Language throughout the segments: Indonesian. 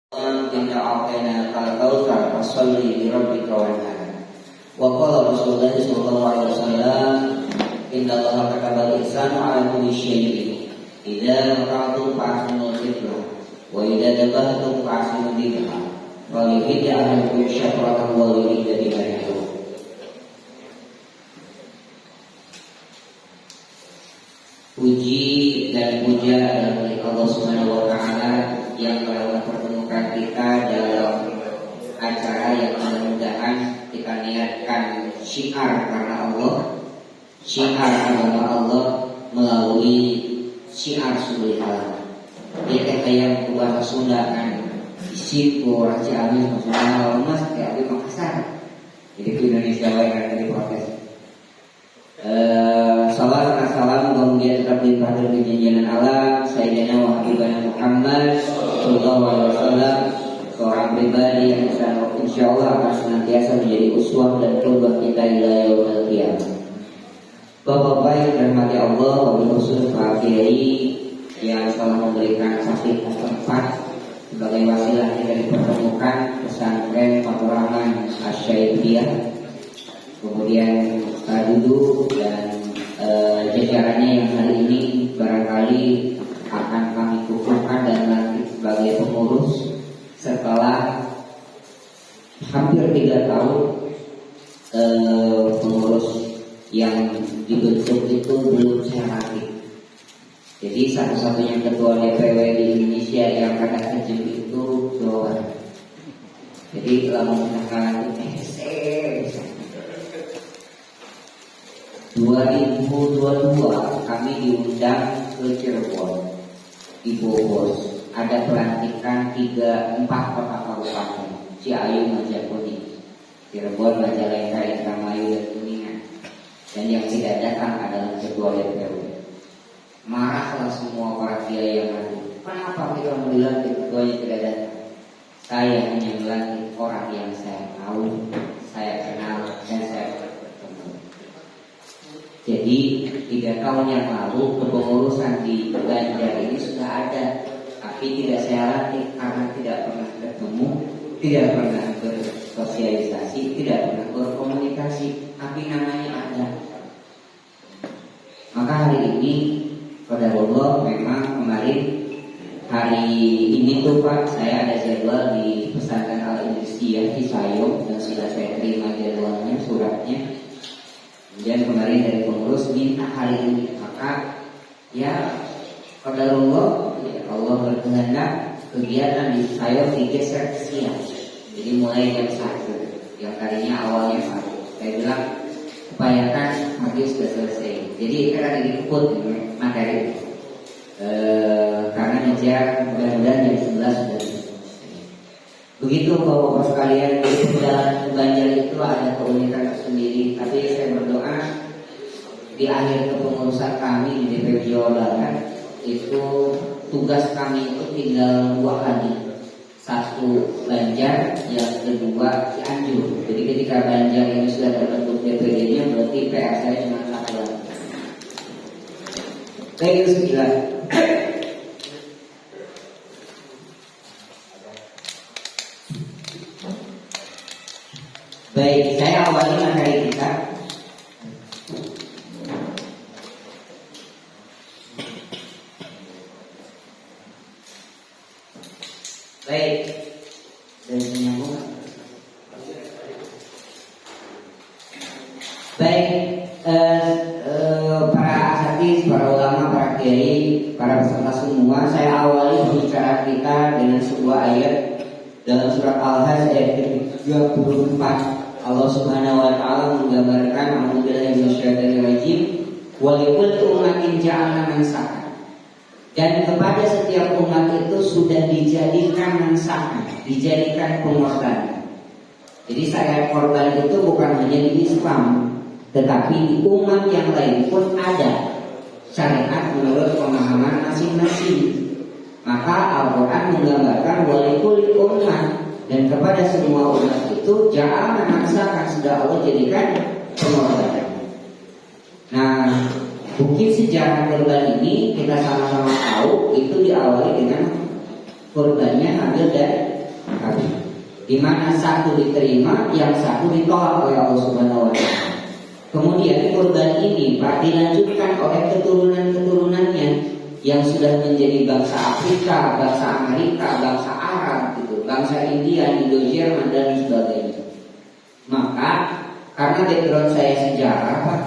Inna a'tainaka al-kautsar fasholli li rabbika wanhar. Wa qala Rasulullah sallallahu alaihi wasallam, inna Allaha kataba al-ihsana 'ala kulli syai'in. Idza ra'aytum fa'ahsinul qiblah wa idza dabahtum fa'ahsinul dibha. Wa yuhidda ahadukum syatratan wa yuhidda bimarihi. Puji dan puja adalah milik Allah Subhanahu wa taala yang telah mempertemukan kita dalam acara yang mudah-mudahan kita niatkan syiar karena Allah, syiar agama Allah melalui syiar suri alam. Dia kayak bahasa Sunda kan, isiku orang Ciamis maksudnya Mas kayak di Makassar. Jadi ke Indonesia kan di protes. Salam kemudian tetap dilimpah dari kejanjian Allah Sayyidina wa Habibana Muhammad sallallahu alaihi wasallam, seorang pribadi yang insyaallah akan senantiasa menjadi uswah dan qudwah kita ila yaumil qiyamah. Bapak-bapak yang dirahmati Allah, wabil khusus Pak Kiai yang telah memberikan fasilitas tempat sebagai wasilah kita dipertemukan pesantren Fathur Rahman Asy-Syaikhliyah, kemudian Ustaz Dudu dan jajarannya yang hari ini barangkali akan kami kukuhkan dan lantik sebagai pengurus setelah hampir 3 tahun pengurus yang dibentuk itu belum saya lantik. Jadi satu-satunya ketua DPW di Indonesia yang kada kejam itu Jawa. Jadi telah menggunakan lantik 2022 kami diundang ke Cirebon di Bogor. Ada pelantikan 4 kota kabupaten: Ciayu, Majapahit, Cirebon, Majalengka, Indramayu, dan Kuningan. Dan yang tidak datang adalah ketua DPW. Marahlah semua para kiai yang ada. Kenapa kita melantik ketuanya tidak datang? Saya hanya melantik orang yang saya tahu, saya kenal, dan saya bertemu. Jadi 3 tahun yang lalu kepengurusan di Banjar ini sudah ada, tapi tidak saya latih karena tidak pernah bertemu, tidak pernah bersosialisasi, tidak pernah berkomunikasi, tapi namanya ada. Maka hari ini pada Allah memang kemarin hari ini tuh Pak, saya ada jadwal di pesantren Al-Idrisiyah di Sayong dan sudah saya terima jadwalnya, suratnya. Dan kemarin dari pengurus minta hari ini, maka ya qadarullah, ya Allah berkehendak kegiatan di Sayong digeser ke siang. Jadi mulai jam 1 yang tadinya awalnya pagi. Saya bilang upayakan pagi sudah selesai. Jadi karena dikeput materi karena ngejar mudah-mudahan jam 11 sudah selesai. Begitu Bapak-bapak sekalian, di perjalanan ke Banjar itu ada keunikan tersendiri. Tapi saya berdoa di akhir kepengurusan kami di DPW Jawa Barat itu tugas kami itu tinggal 2 lagi. 1 Banjar, yang kedua Cianjur. Jadi ketika Banjar ini sudah terbentuk DPD-nya, berarti PR saya cuma 1 lagi. Baik, itu sekilas. Baik, saya awali materi kita. Baik, dan menyambung. Baik, para asatidz, para ulama, para kiai, para peserta semua, saya awali pembicaraan kita dengan sebuah ayat dalam surat Al-Hajj ayat ke-34. Allah Subhanahu wa taala menggambarkan a'udzubillahi minasyaitonir rajim wa likulli ummatin ja'alna mansakan. Dan kepada setiap umat itu sudah dijadikan mansakan, dijadikan pengorbanan. Jadi syariat korban itu bukan hanya di Islam, tetapi di umat yang lain pun ada syariat menurut pemahaman masing-masing. Maka Al-Quran menggambarkan wa likulli ummat, dan kepada semua umat itu ja'alna mansakan, sudah Allah jadikan pengorbanan. Nah, bukti sejarah korban ini kita sama-sama tahu itu diawali dengan korbannya Habil dan di mana satu diterima, yang satu ditolak oleh Allah Subhanahu wa Ta'ala. Kemudian kurban ini Pak dilanjutkan oleh keturunan-keturunannya yang sudah menjadi bangsa Afrika, bangsa Amerika, bangsa Arab, gitu, bangsa India, Indo-Jerman dan sebagainya. Maka karena background saya sejarah, Pak,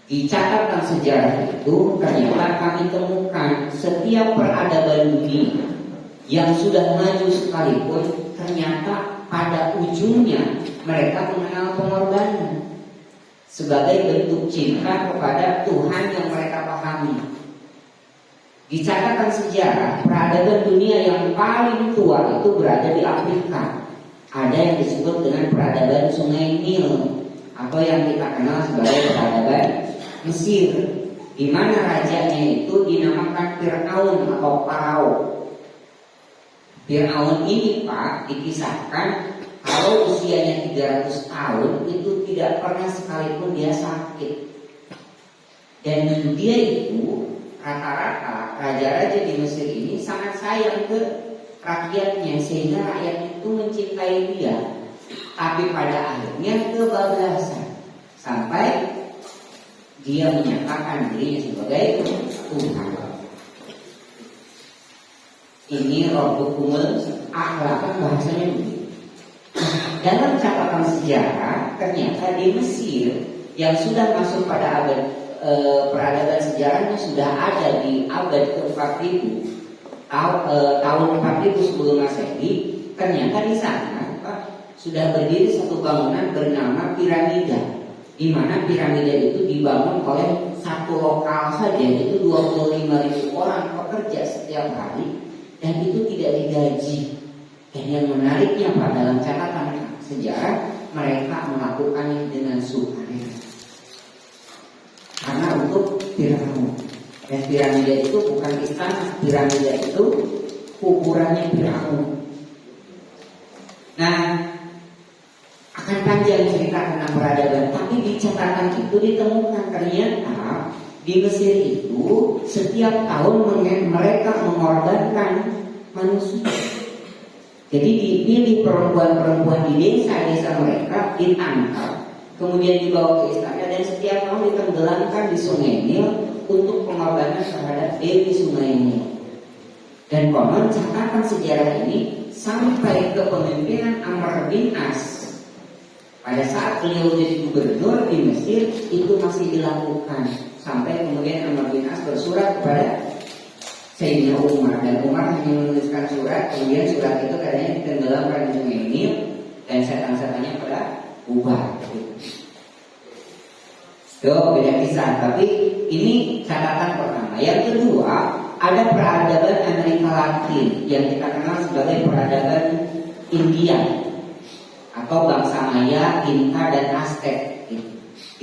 di catatan sejarah itu ternyata kami temukan setiap peradaban dunia yang sudah maju sekalipun ternyata pada ujungnya mereka mengenal pengorbanan sebagai bentuk cinta kepada Tuhan yang mereka pahami. Di catatan sejarah, peradaban dunia yang paling tua itu berada di Afrika. Ada yang disebut dengan peradaban Sungai Nil atau yang kita kenal sebagai peradaban Mesir, di mana rajanya itu dinamakan Fir'aun atau Farao. Fir'aun ini, Pak, dikisahkan kalau usianya 300 tahun itu tidak pernah sekalipun dia sakit. Dan dia itu rata-rata raja-raja di Mesir ini sangat sayang ke rakyatnya, sehingga rakyat itu mencintai dia. Tapi pada akhirnya kebablasan sampai dia menyatakan dirinya sebagai Tuhan. Ini Rabbukumul A'la, kan bahasanya begitu. Dalam catatan sejarah, ternyata di Mesir yang sudah masuk pada abad peradaban sejarahnya sudah ada di abad ke-4000, tahun 4000 sebelum Masehi. Ternyata di sana, Pak, sudah berdiri satu bangunan bernama piramida, di mana piramida itu dibangun oleh satu lokal saja, itu 25.000 orang pekerja setiap hari, dan itu tidak digaji. Dan yang menariknya, Pak, dalam catatan sejarah, mereka melakukannya dengan sukarela karena untuk Firaun. Dan piramida itu bukan istana, piramida itu kuburannya Firaun. Nah, akan panjang cerita tentang peradaban, tapi di catatan itu ditemukan ternyata di Mesir itu setiap tahun mereka mengorbankan manusia. Jadi dipilih perempuan-perempuan di desa-desa mereka, ditangkap, kemudian dibawa ke istana, dan setiap tahun ditenggelamkan di Sungai Nil untuk pengorbanan terhadap Dewi Sungai Nil. Dan konon catatan sejarah ini sampai ke pemimpinan Amr bin As. Pada saat beliau jadi gubernur di Mesir itu masih dilakukan, sampai kemudian Amr bin As bersurat kepada Sayyidina Umar, dan Umar hanya menuliskan surat, kemudian surat itu katanya ditenggelamkan di Sungai Nil dan setan-setannya pada bubar. Itu beda kisah, tapi ini catatan pertama. Yang kedua, ada peradaban Amerika Latin yang kita kenal sebagai peradaban India atau bangsa Maya, Inka dan Aztec.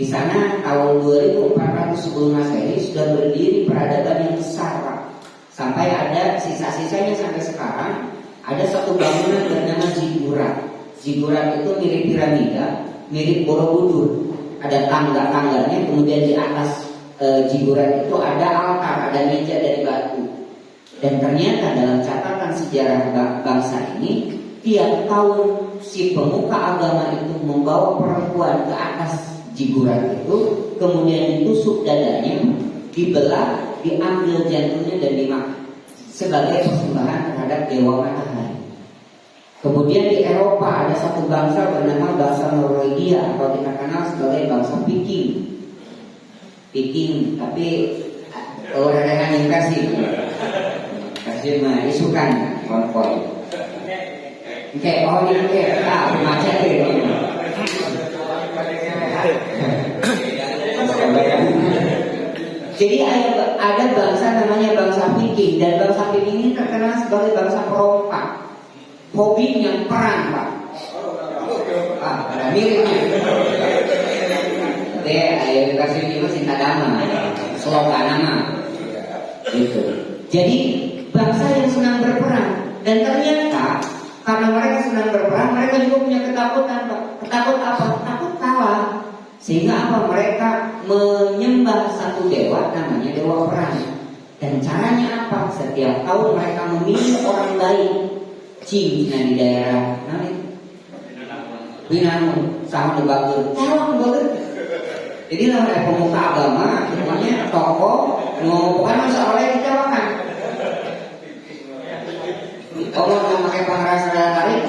Di sana tahun 2400 sebelum Masehi sudah berdiri peradaban yang besar, Pak. Sampai ada sisa-sisanya sampai sekarang. Ada satu bangunan bernama Zigurat. Zigurat itu mirip piramida, mirip Borobudur. Ada tangga-tangganya, kemudian di atas Zigurat itu ada altar, ada meja dari batu. Dan ternyata dalam catatan sejarah bangsa ini, tiap tahun si pemuka agama itu membawa perempuan ke atas Zigurat itu, kemudian ditusuk dadanya, dibelah, diambil jantungnya dan dimakan sebagai persembahan terhadap dewa matahari. Kemudian di Eropa ada satu bangsa bernama bangsa Norwegia atau kita kenal sebagai bangsa Viking. Viking, tapi orang yang kasih mah isukan konvoy. Oke, oh ini macet ya. Jadi ada bangsa namanya bangsa Viking, dan bangsa Viking ini terkenal sebagai bangsa perompak. Hobinya perang, Pak. Ada miripnya. Ayo kasih ini cinta damai, slogan nama. Gitu. Jadi bangsa yang senang berperang, dan ternyata karena mereka senang berperang, mereka juga punya ketakutan, Pak. Ketakut apa? Takut kalah. Sehingga apa? Mereka menyembah satu dewa namanya dewa perang. Dan caranya apa? Setiap tahun mereka memilih orang baik, Cina di daerah Binang sama debageun. Tawang debageun. Jadi namanya pemuka agama, namanya tokoh, bukan masalah yang dicawakan. Kalau mau pakai pengeras tarik,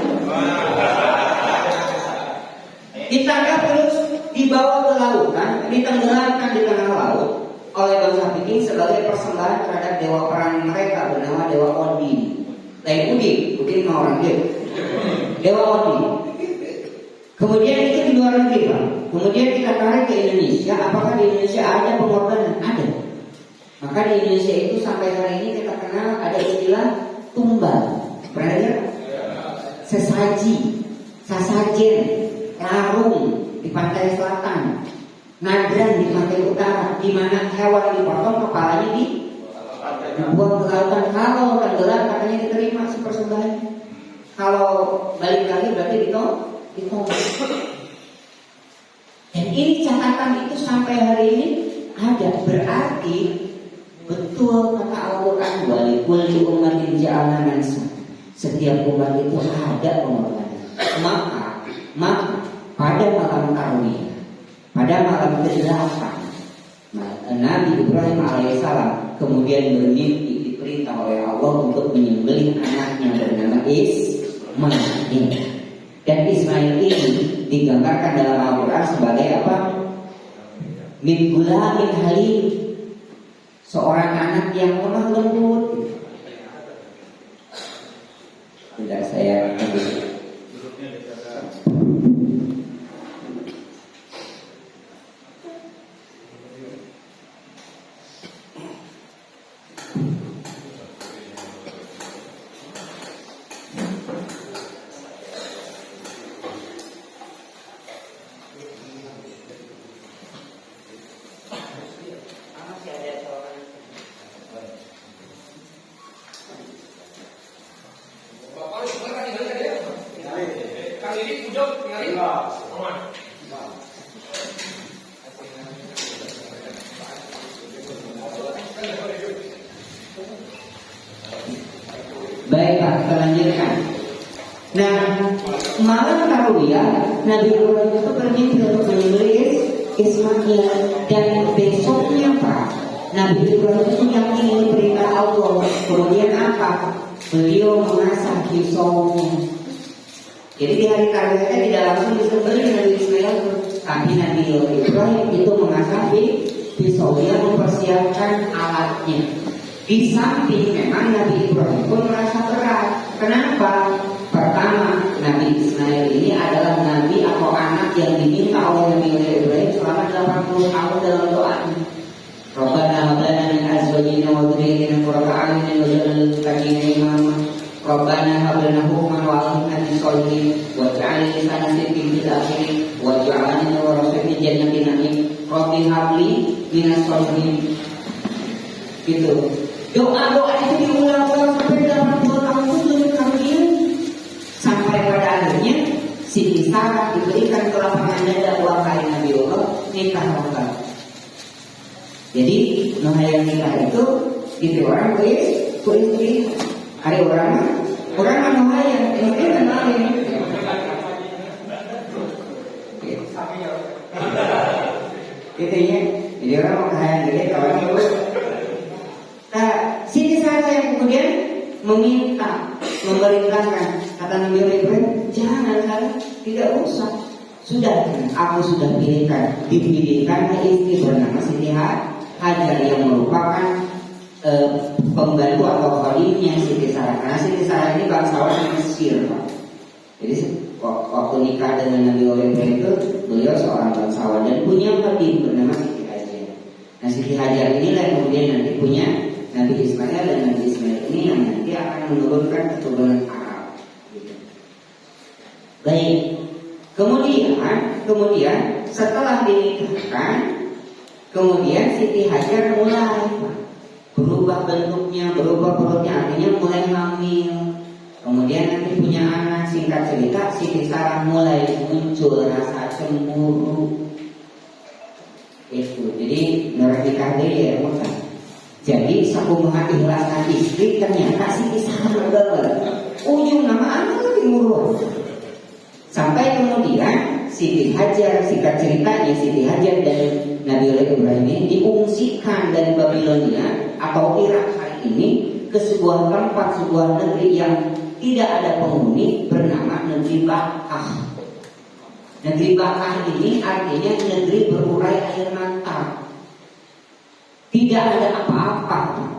kita terus dibawa ke lautan, ditenggelamkan di tengah laut oleh bangsa Viking sebagai persembahan terhadap dewa perang mereka bernama Dewa Odin. Lain Udin mau orang dia. Dewa Odin. Kemudian itu di luar negeri, Pak. Kemudian kita tarik ke Indonesia. Apakah di Indonesia ada pengorbanan? Ada. Maka di Indonesia itu sampai hari ini kita kenal ada istilah tumbal. Pernah lihat? Sesaji, sasajen, larung di pantai selatan, nadran di pantai utara, di mana hewan dipotong kepalanya dibuang ke lautan. Kalau tenggelam katanya diterima sepersembahan. Kalau balik lagi berarti ditolak. Dan ini catatan itu sampai hari ini ada. Berarti betul kata Al-Quran, walikul ummatin ja'alna mansa. Setiap umat itu ada pengorbanan. Maka pada malam Tarwiyah, pada malam ke-8, Nabi Ibrahim alaihissalam kemudian bermimpi diperintah oleh Allah untuk menyembelih anaknya bernama Ismail. Dan Ismail ini digambarkan dalam Al-Quran sebagai apa? Min gulamin halim, seorang anak yang lemah lembut. Tidak saya baik Pak, kita lanjutkan. Nah, malam Tarwiyah Nabi Ibrahim itu bermimpi untuk menyembelih Ismail. Dan besoknya Pak, Nabi Ibrahim itu yakini perintah Allah. Kemudian apa? Beliau mengasah pisaunya. Jadi di hari Tarwiyah tidak langsung disembelih Nabi Ismail, tapi Nabi Ibrahim itu mengasah pisaunya, mempersiapkan alatnya. Di samping memang Nabi Ibrahim pun merasa berat. Kenapa? Pertama, Nabi Ismail ini adalah nabi atau anak yang diminta oleh Nabi Ibrahim selama 80 tahun dalam doanya. Rabbana hab lana min azwajina wa dhurriyyatina qurrata a'yunin waj'alna lil muttaqina imama. Rabbana hab lana hukman wa alhimna bis-shalihin waj'alna lisana sidqin fil akhirin waj'alna warathatan jannatin na'im. Rabbi habli minas shalihin. Gitu. Doa-doa itu diulang-ulang sampai 80 tahun sebelum kehamilan. Sampai pada akhirnya Siti Sarah diberikan kelapangan dada dua kali Nabi Allah nikah lengkap. Jadi yang nikah itu gitu orang kuis hari orang Nuhayang ini kan lain. Gitu ya. Jadi orang mau kaya gede kawan itu. Nah, Siti Sarah yang kemudian memerintahkan kata Nabi Ibrahim, jangan Sarah, tidak usah. Sudah, aku sudah dipilihkan istri bernama Siti Hajar yang merupakan pembantu atau khalifnya Siti Sarah. Karena Siti Sarah ini bangsawan Mesir, Pak. Jadi waktu nikah dengan Nabi Ibrahim itu beliau seorang bangsawan dan punya khalif bernama Siti Hajar. Nah, Siti Hajar inilah yang kemudian nanti punya Nabi Ismail, dan Nabi Ismail ini yang nanti akan menurunkan keturunan Arab. Gitu. Baik. Kemudian setelah dinikahkan, kemudian Siti Hajar mulai berubah bentuknya, berubah perutnya, artinya mulai hamil. Kemudian nanti punya anak. Singkat cerita, Siti Sarah mulai muncul rasa cemburu. Itu. Jadi nikah dia ya, bukan. Jadi sakumaha ikhlaskan istri, ternyata Siti Sarah bener. Ujung nama anak lagi murah. Sampai kemudian kemudian Siti Hajar, singkat ceritanya Siti Hajar dan Nabiullah Ibrahim ini diungsikan dari Babilonia atau Irak hari ini ke sebuah tempat, sebuah negeri yang tidak ada penghuni bernama negeri Bakkah. Negeri Bakkah ini artinya negeri berurai air mata. Tidak ada apa-apa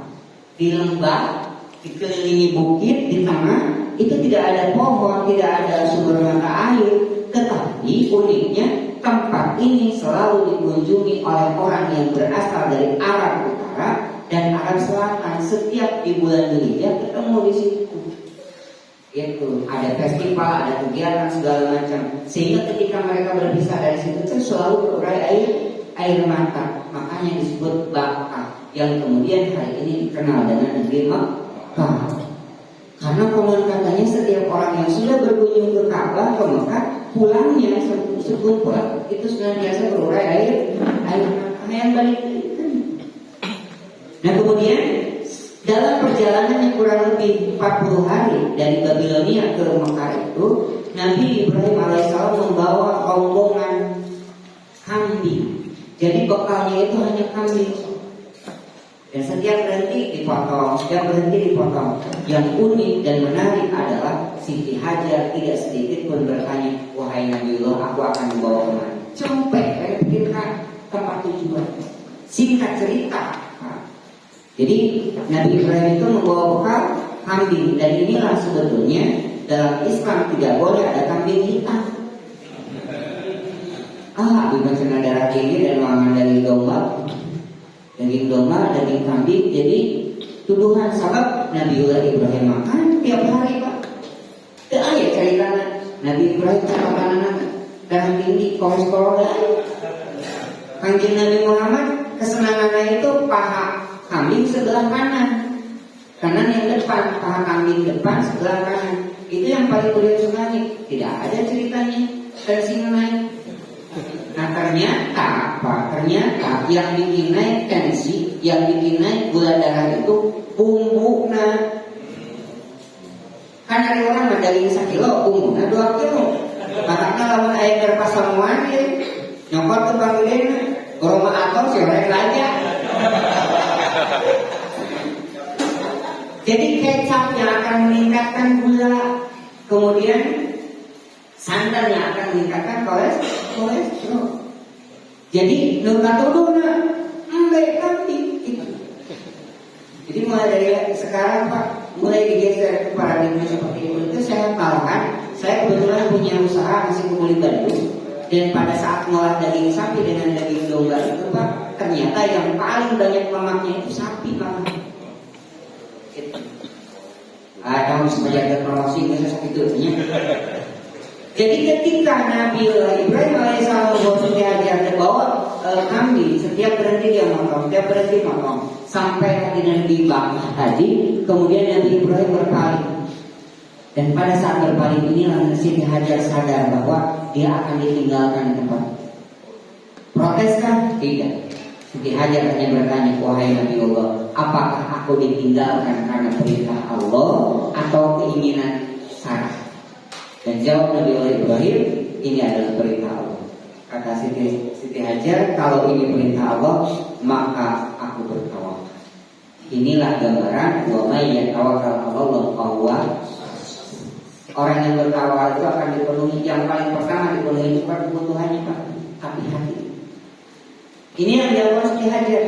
di lembah, dikelilingi bukit, di tengah itu tidak ada pohon, tidak ada sumber mata air. Tetapi uniknya tempat ini selalu dikunjungi oleh orang yang berasal dari Arab Utara dan Arab Selatan. Setiap di bulan Dzulhijjah ketemu di situ. Itu ada festival, ada kegiatan segala macam. Sehingga ketika mereka berpisah dari situ kan selalu berurai air mata. Makanya disebut Bakkah, yang kemudian hari ini dikenal dengan negeri Makkah. Karena konon katanya setiap orang yang sudah berkunjung ke Ka'bah, ke Mekah, pulangnya sebelum pulang itu senantiasa berurai air mata yang balik. Nah kemudian dalam perjalanan yang kurang lebih 40 hari dari Babilonia ke Mekah itu, Nabi Ibrahim alaihissalam membawa rombongan kambing. Jadi bekalnya itu hanya kambing. Dan setiap berhenti dipotong, setiap berhenti dipotong. Yang unik dan menarik adalah Siti Hajar tidak sedikit pun bertanya, wahai Nabiullah, aku akan membawa kemana? Sampai saya pikirkan tempat tujuan. Singkat cerita, jadi Nabi Ibrahim itu membawa bekal kambing. Dan inilah sebetulnya dalam Islam tidak boleh ada kambing hitam. Bukan darah tinggi dan wangan dari domba, daging domba, daging kambing. Jadi tuduhan sabab Nabiullah Ibrahim makan tiap hari pak. Ayat cerita Nabi Ibrahim makanan darah tinggi, kolesterol dan kanjeng Nabi Muhammad kesenangannya itu paha kambing sebelah kanan yang depan, paha kambing depan sebelah kanan. Itu yang paling beliau senangi. Tidak ada ceritanya tensi naik. Nah ternyata yang bikin naik tensi, yang bikin naik gula darah itu bumbu. Kan ada orang daging 1 kilo, bumbu 2 kilo. Makanya lawan ayam berpas samuan ya, nyokot ke bangunan, koroma atau siapa aja. Jadi kecap yang akan meningkatkan gula, kemudian santan yang akan meningkatkan kolesterol. Jadi nukatuduna ambek kambing itu. Jadi mulai dari sekarang pak, mulai digeser ke paradigma seperti itu saya tawarkan. Saya kebetulan punya usaha nasi kumpuli Bandung, dan pada saat ngolah daging sapi dengan daging domba itu pak, ternyata yang paling banyak lemaknya itu sapi pak. Kamu sebagai promosi bisa sakit dulunya. Jadi ketika Nabi Ibrahim alaihissalam membawa Siti Hajar bawa kambing, setiap berhenti dia motong, sampai di Nabi Bakkah tadi, kemudian Nabi Ibrahim berpaling. Dan pada saat berpaling inilah Siti Hajar sadar bahwa dia akan ditinggalkan tempat. Proteskah? Tidak. Siti Hajar hanya bertanya, wahai Nabi Allah, apakah aku ditinggalkan karena perintah Allah atau keinginan Sarah? Dan jawab Nabi Ibrahim, ini adalah perintah Allah. Kata Siti Hajar, kalau ini perintah Allah, maka aku bertawakal. Inilah gambaran wa may yatawakkal 'ala Allah. Orang yang bertawakal itu akan dipenuhi. Yang paling pertama dipenuhi itu kan kebutuhannya pak, tapi hati. Ini yang dilakukan Siti Hajar.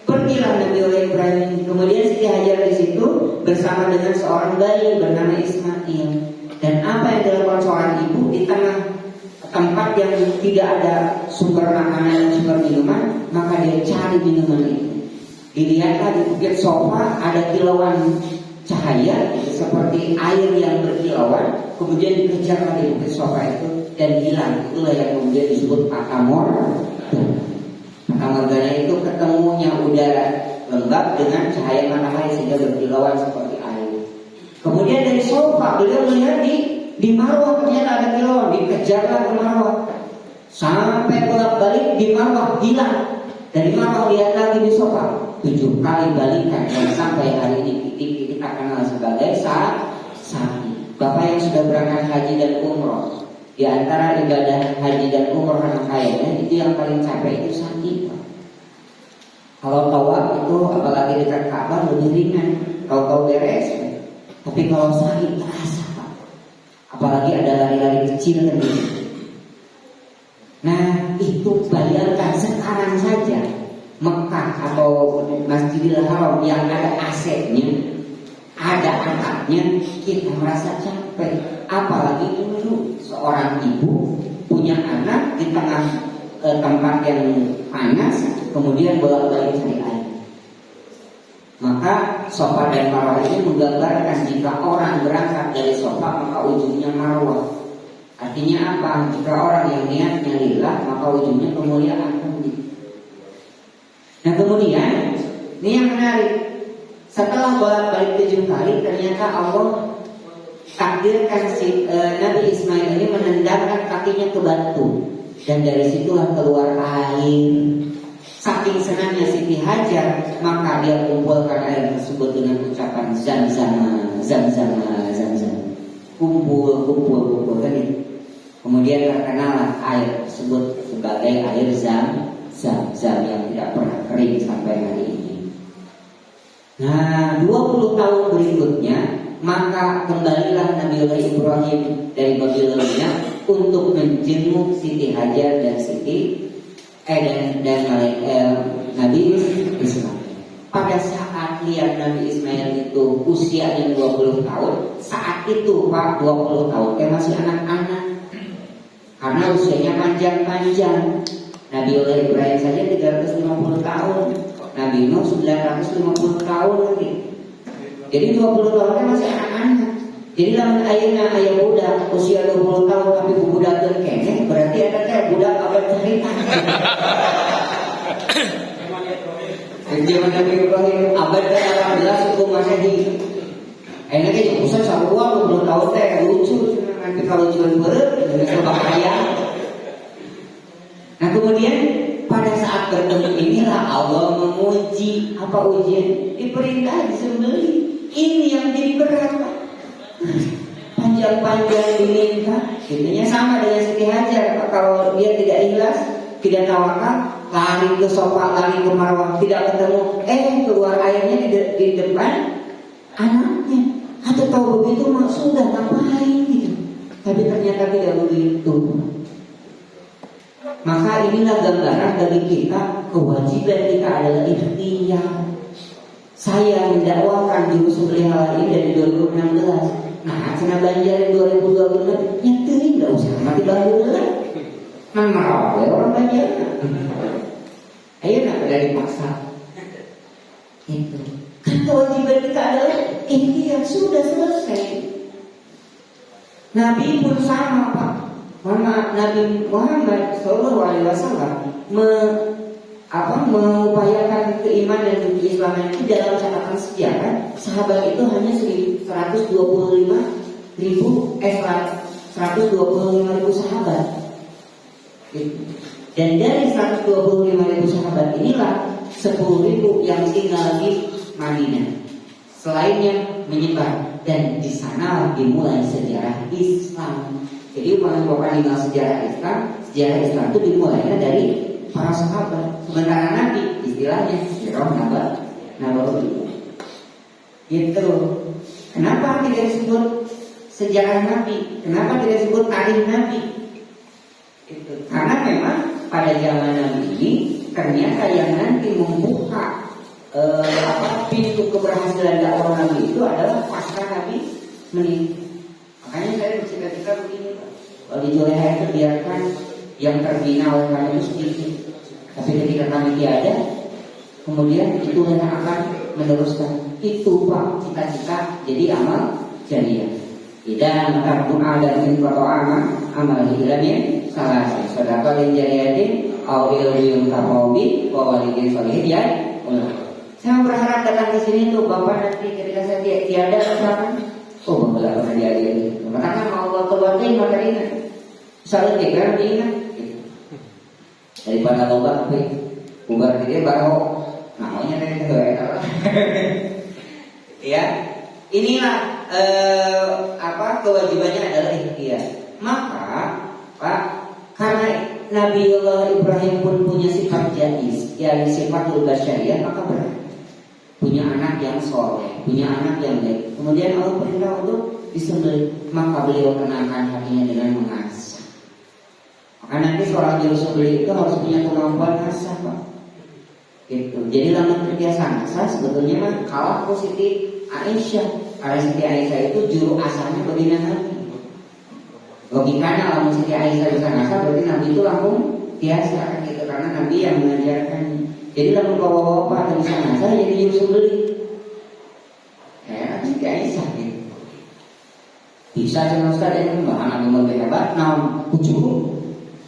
Pergilah Nabi Ibrahim. Kemudian Siti Hajar di situ bersama dengan seorang bayi bernama Ismail. Dan apa yang dilakukan seorang ibu di tengah tempat yang tidak ada sumber makanan dan sumber minuman, maka dia cari minuman itu. Dilihatlah di bukit sofa ada kilauan cahaya seperti air yang berkilauan, kemudian dikejarlah di bukit sofa itu dan hilang. Itulah yang kemudian disebut Fatamorgana. Fatamorgana itu ketemunya udara lembab dengan cahaya matahari sehingga berkilauan seperti air. Kemudian dari sofa beliau melihat di Marwah ternyata ada kilauan, dikejarlah ke Marwah. Sampai bolak-balik di Marwah hilang. Dari Marwah lihat lagi di sofa, 7 kali balikan dan sampai hari ini kita kenal sebagai sapi. Bapak yang sudah berangkat haji dan umroh, Di antara ibadah haji dan umroh rangkaiannya itu yang paling capek itu sakit. Kalau tawaf itu apalagi dekat Ka'bah lebih ringan, tahu-tahu beres. Tapi kalau sakit terasa, Pak. Apalagi ada lari-lari kecil kan gitu. Nah itu bayangkan sekarang saja Mekah atau Masjidil Haram yang ada AC-nya, ada atapnya, kita merasa capek. Apalagi dulu seorang ibu punya anak di tengah tempat yang panas, kemudian bolak-balik cari air. Maka Safa dan Marwah ini menggambarkan jika orang berangkat dari Safa maka ujungnya Marwah. Artinya apa? Jika orang yang niatnya lillah maka ujungnya kemuliaan. Nah kemudian ini yang menarik, setelah bolak-balik 7 kali ternyata Allah takdirkan si Nabi Ismail ini menendangkan kakinya ke batu, dan dari situlah keluar air. Saking senangnya Siti Hajar, maka dia kumpulkan air tersebut dengan ucapan Zam-Zam, Zam-Zam, Zam-Zam. Kumpul kan itu. Kemudian terkenal air tersebut sebagai air Zam-Zam yang tidak pernah kering sampai hari ini. Nah, 20 tahun berikutnya maka kembalilah Nabiullah Ibrahim dari Babilonia untuk menjenguk Siti Hajar dan Nabi Ismail. Pada saat lihat Nabi Ismail itu usianya 20 tahun, saat itu Pak 20 tahun masih anak-anak, karena usianya panjang-panjang. Nabiullah Ibrahim saja 350 tahun, Nabi Nuh 950 tahun lagi. Jadi 20 tahunnya masih anak-anak. Jadi lamun ayeuna aya budak usia 20 tahun tapi bubudakeun keneh, berarti eta teh budak abad carita. Zaman Nabi Ibrahim abad ke-18 hukum Masehi. Ayeuna ge usah sarua 20 tahun teh lucu, nanti kalau jual beureuh bisa bahaya. Nah kemudian pada saat bertemu inilah Allah menguji. Apa ujian? Diperintah disembelih. Ini yang jadi berat, Pak. Panjang-panjang diminta, intinya sama dengan Siti Hajar. Kalau dia tidak ikhlas, tidak tawakal, lari ke Safa, lari ke Marwah, tidak ketemu, keluar airnya di depan anaknya. Atau tahu begitu mah sudah ngapain gitu. Tapi ternyata tidak begitu. Maka inilah gambaran bagi kita, kewajiban kita adalah ikhtiar. Saya mendakwakan di Musuh Hal ini dari 2016. Nah, cina banjaran 2020 nyeterin gak usah mati bahulah. Marah orang banyak. Ayo nak dari paksa. Itu kan kewajiban kita adalah ikhtiar, sudah selesai. Nabi pun sama Pak. Nabi Muhammad SAW mengupayakan keimanan dan keislaman itu dalam catatan sejarah. Sahabat itu hanya 125.000 sahabat. Dan dari 125.000 sahabat inilah 10.000 yang tinggal di Madinah. Selainnya menyebar, dan di sana dimulai sejarah Islam. Jadi bukan tinggal sejarah Islam itu dimulainya dari para sahabat. Sementara Nabi istilahnya sirah nabawi. Gitu. Kenapa tidak disebut sejarah Nabi? Kenapa tidak disebut tarikh Nabi? Itu. Karena memang pada zaman Nabi ini ternyata yang nanti membuka pintu keberhasilan dakwah Nabi itu adalah pasca Nabi meninggal. Makanya saya bercita-cita begini, Pak. Kalau di Juleha itu biarkan yang terbina oleh kami itu sedikit. Tapi ketika kami tiada, kemudian itu yang akan meneruskan. Itu Pak cita-cita jadi amal jariah. Dan doa dan info amal hilangnya salah sedekah dan jariatin awil yang tahobi wawalidin solihin ya. Saya berharap datang ke sini tuh Bapak nanti ketika saya tiada misalkan, Bapak pernah diajari. Makanya mau keluarga yang materinya, misalnya tiga diingat. Daripada loba tapi bubar dia baru namanya dari itu ya. Inilah kewajibannya adalah ikhtiar. Maka Nabiullah Ibrahim pun punya sifat jais, yang sifatul basyariyah, maka berat. Punya anak yang soleh, punya anak yang baik. Kemudian Allah perintah untuk disembelih, maka beliau tenangkan hatinya dengan mengasah. Maka nanti seorang juru sembelih itu harus punya kemampuan ngasah, Pak. Gitu. Jadi lama terbiasa ngasah sebetulnya mah kalah Siti Aisyah. Karena Siti Aisyah itu juru asahnya baginda Nabi. Logikanya kalau Siti Aisyah bisa ngasah berarti Nabi itu langsung biasa kan gitu, karena Nabi yang mengajarkannya. Jadi lalu bapak-bapak atau bisa ngasah jadi juru sembelih. Siti Aisyah gitu. Bisa jangan Ustaz yang bahan Nabi lebih hebat, nah ujung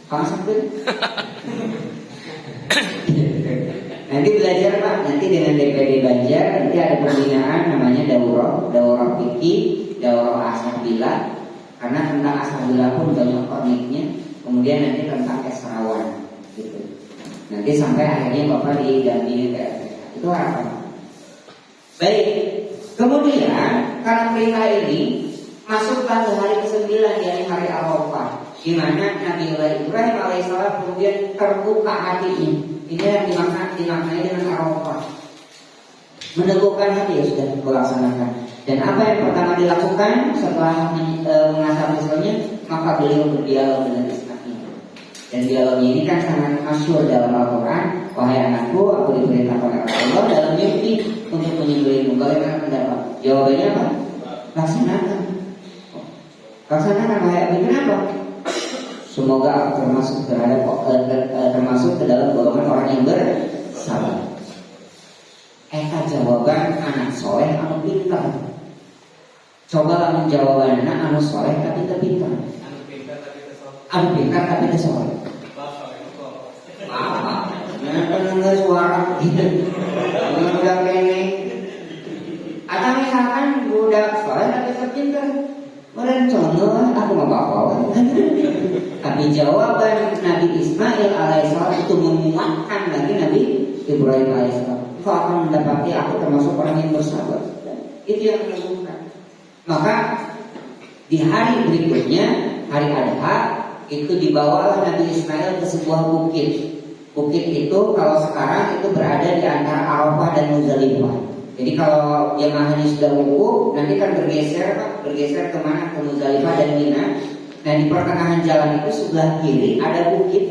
kamu sampai. Nanti belajar Pak, nanti dengan DPD Banjar nanti ada pembinaan namanya daurah fikih, daurah ashabila. Karena tentang ashabila pun banyak uniknya. Kemudian nanti tentang esrawan gitu. Nanti sampai akhirnya Bapak didampingi ke itu harapan. Baik, kemudian karena perintah ini masuklah ke hari ke-9 yakni hari Arafah, di mana Nabi Ibrahim alaihissalam kemudian terbuka hatinya. Ini yang dimaknai dengan Arafah. Meneguhkan hati ya sudah melaksanakan. Dan apa yang pertama dilakukan setelah mengasah misalnya, maka beliau berdialog dengan Ismail. Dan dialognya ini kan sangat masyhur dalam Al-Quran. Wahai anakku, aku diperintahkan oleh Allah dalam mimpi untuk menyembelihmu. Bagaimana pendapat? Jawabannya apa? Laksanakan. Laksanakan wahai Abi. Kenapa? Semoga aku termasuk ke dalam golongan orang yang bersabar. Eta jawaban anak soleh anu pintar. Coba menjawaban anak anu soleh tapi tak pintar. Anu pintar tapi tak soleh. Nah, suara gitu. Udah kene. Atau misalkan budak soleh tapi tak pintar. Orang contoh aku mau bawa. Tapi jawaban Nabi Ismail alaihissalam itu menguatkan lagi Nabi Ibrahim alaihissalam. Kau akan mendapati aku termasuk orang yang bersabar. Itu yang dilakukan. Maka di hari berikutnya, hari Adha, itu dibawalah Nabi Ismail ke sebuah bukit. Bukit itu kalau sekarang itu berada di antara Arafah dan Muzdalifah. Jadi kalau jemaah haji sudah wukuf, nanti kan bergeser kemana? Ke Muzdalifah dan Mina. Nah di pertengahan jalan itu sebelah kiri ada bukit.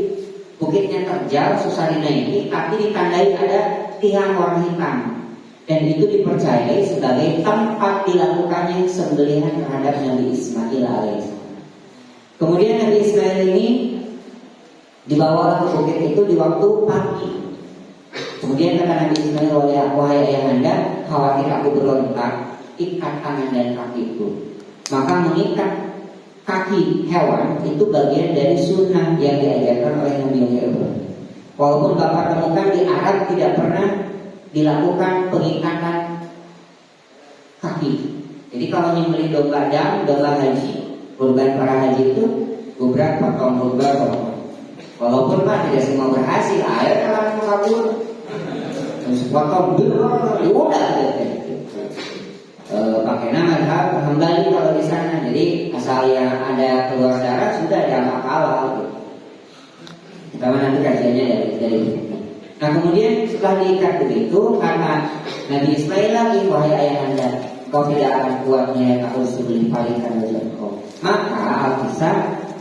Bukitnya terjal, susah dinaiki, tapi ditandai ada tiang warna hitam. Dan itu dipercayai sebagai tempat dilakukannya sembelihan terhadap Nabi Ismail alaihissalam. Kemudian Nabi Ismail ini dibawa ke bukit itu di waktu pagi. Kemudian kata Nabi Ismail, wahai ayahanda, khawatir aku berontak, ikat tangan dan kakiku. Maka mengikat kaki hewan itu bagian dari sunnah yang diajarkan oleh Nabi Ibrahim. Walaupun Bapak temukan di Arab tidak pernah dilakukan pengikatan kaki. Jadi kalau nyembelih domba haji, kurban para haji itu gubrak potong. Walaupun Pak tidak semua berhasil, ayo dalam kabur. Sepotong dulu, udah pakai nama Hambali kalau di sana. Jadi asal yang ada keluar darah sudah ada halal. Kita nanti kajiannya dari ini. Nah kemudian setelah diikat begitu, kata Nabi Ismail lagi, wahai ayahanda, kau tidak akan kuatnya aku disembelih palingkan wajah kau. Maka Alkisah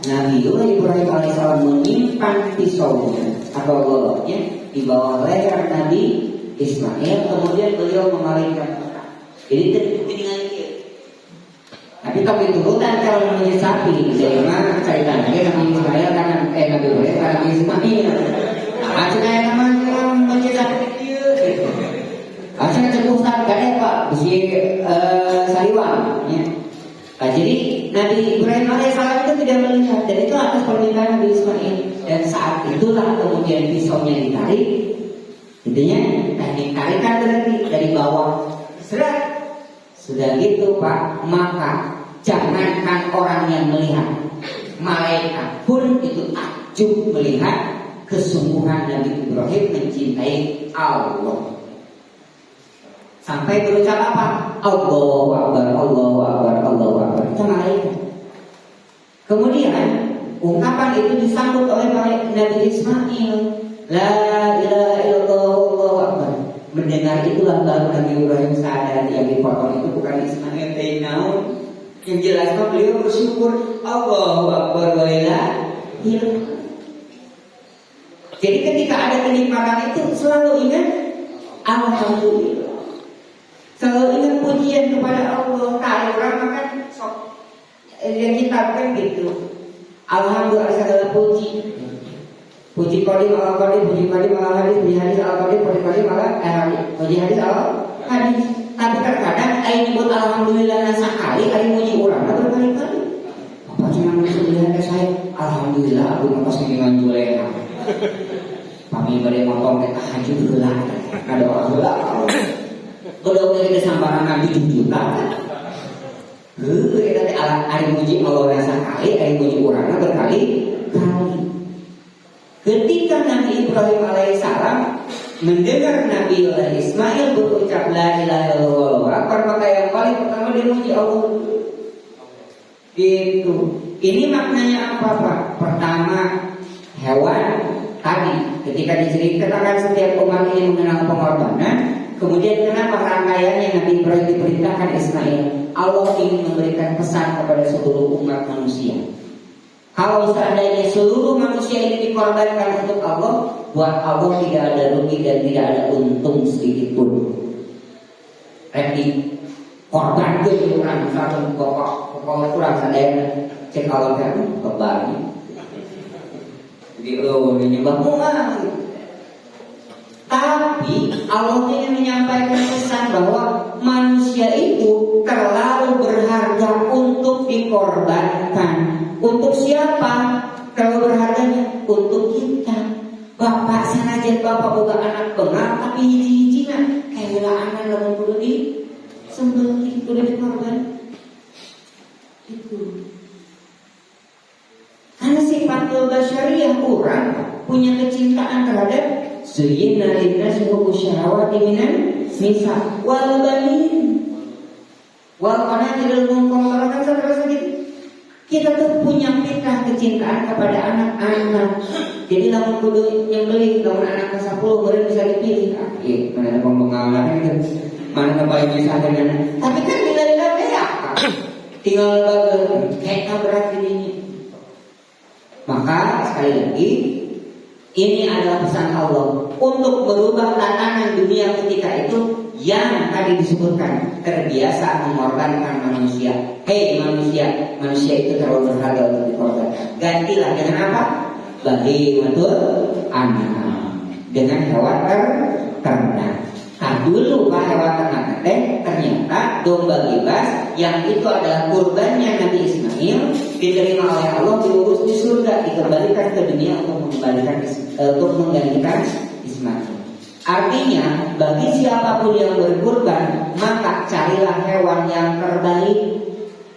Nabi Ibrahim alaihissalam menyimpan pisaunya atau goloknya di bawah leher Nabi Ismail, kemudian beliau memalingkan. Jadi dengan dia. Tapi tapi turutan kalau namanya sapi, jadi mana ceritanya Nabi Ismail karena Nabi Ibrahim karena Nabi Ismail. Akhirnya namanya mencetak dia. Akhirnya cukup gak Pak, besi sariwan. Ya. Nah, jadi Nabi Ibrahim alaihissalam itu tidak melihat, dan itu atas permintaan Nabi Ismail. Dan saat itulah kemudian pisaunya ditarik. Intinya ditarikan berarti dari bawah. Serat. Sudah gitu Pak, maka jangankan orang yang melihat, malaikat pun itu takjub melihat kesungguhan Nabi Ibrahim mencintai Allah. Sampai berucap apa? Allahu Akbar, Allahu Akbar, Allahu Akbar. Itu malaikat. Kemudian ungkapan itu disambut oleh Nabi Ismail, la ilaha illallah wallahu akbar. Mendengar itulah baru Nabi Ibrahim sadar yang dipotong itu bukan Ismail Tainaun. Yang jelas beliau bersyukur Allahu akbar wa ilaha illallah. Jadi ketika ada kenikmatan itu selalu ingat alhamdulillah. Selalu ingat pujian kepada Allah. Tak orang makan sok yang kita kan gitu. Alhamdulillah segala puji. Puji qadim ala qadim, puji qadim ala hadis, puji hadis ala qadim, puji qadim ala hadis, puji hadis ala hadis. Tapi terkadang ayo nyebut alhamdulillah sekali, ayo muji orang berkali-kali. Apa cuma melihat saya alhamdulillah aku pas dengan juleha. Kami beri motong kita hancur dulu. Ada orang dulu. Udah kita sambaran Nabi 7 juta. Kita ayo muji Allah sekali, ayo muji orang berkali-kali. Ketika Nabi Ibrahim alaihissalam mendengar Nabi Ismail berucap la ilaha illallah, maka yang paling pertama dia muji Allah. Itu. Ini maknanya apa, Pak? Pertama, hewan tadi ketika diceritakan setiap umat ini mengenal pengorbanan, kemudian kenapa rangkaiannya Nabi Ibrahim diperintahkan Ismail? Allah ingin memberikan pesan kepada seluruh umat manusia. Kalau seandainya seluruh manusia ini dikorbankan untuk Allah, buat Allah tidak ada rugi dan tidak ada untung sedikit pun. Ready korban itu kurang satu pokok kurang sadar cek Allah kan kembali. Jadi menyembah Tuhan. Tapi Allah ingin menyampaikan pesan bahwa manusia itu terlalu berharga untuk dikorbankan. Untuk siapa? Kalau berharganya untuk kita. Bapak sanajan bapak boga anak bengal, tapi hiji-hijina kayak anak lamun kudu di sembelih, kudu dikorban. Itu. Karena sifatul basyariyah orang punya kecintaan terhadap zuyyina linnasi hubbu syahawati minan nisa wal banin wal qanatirul muqarraratan saudara gitu. Kita tuh punya fitrah kecintaan kepada anak-anak. Jadi lamun kudu nyembelih, lamun anak ke 10 baru bisa dipilih. Iya, mana pembengalan itu. Mana paling bisa dengan. Tapi kan bila-bila ya. Tinggal kayak berat ini. Maka sekali lagi ini adalah pesan Allah untuk merubah tatanan dunia ketika itu yang tadi disebutkan terbiasa mengorbankan manusia. Hei manusia, manusia itu terlalu berharga untuk dikorbankan. Gantilah dengan apa? Bahimatul an'am, dengan hewan ternak. Nah dulu Pak hewan ternak ternyata domba bebas yang itu adalah kurbannya Nabi Ismail diterima oleh Allah, diurus di surga, dikembalikan ke dunia untuk menggantikan Ismail. Artinya bagi siapapun yang berkurban maka carilah hewan yang terbaik.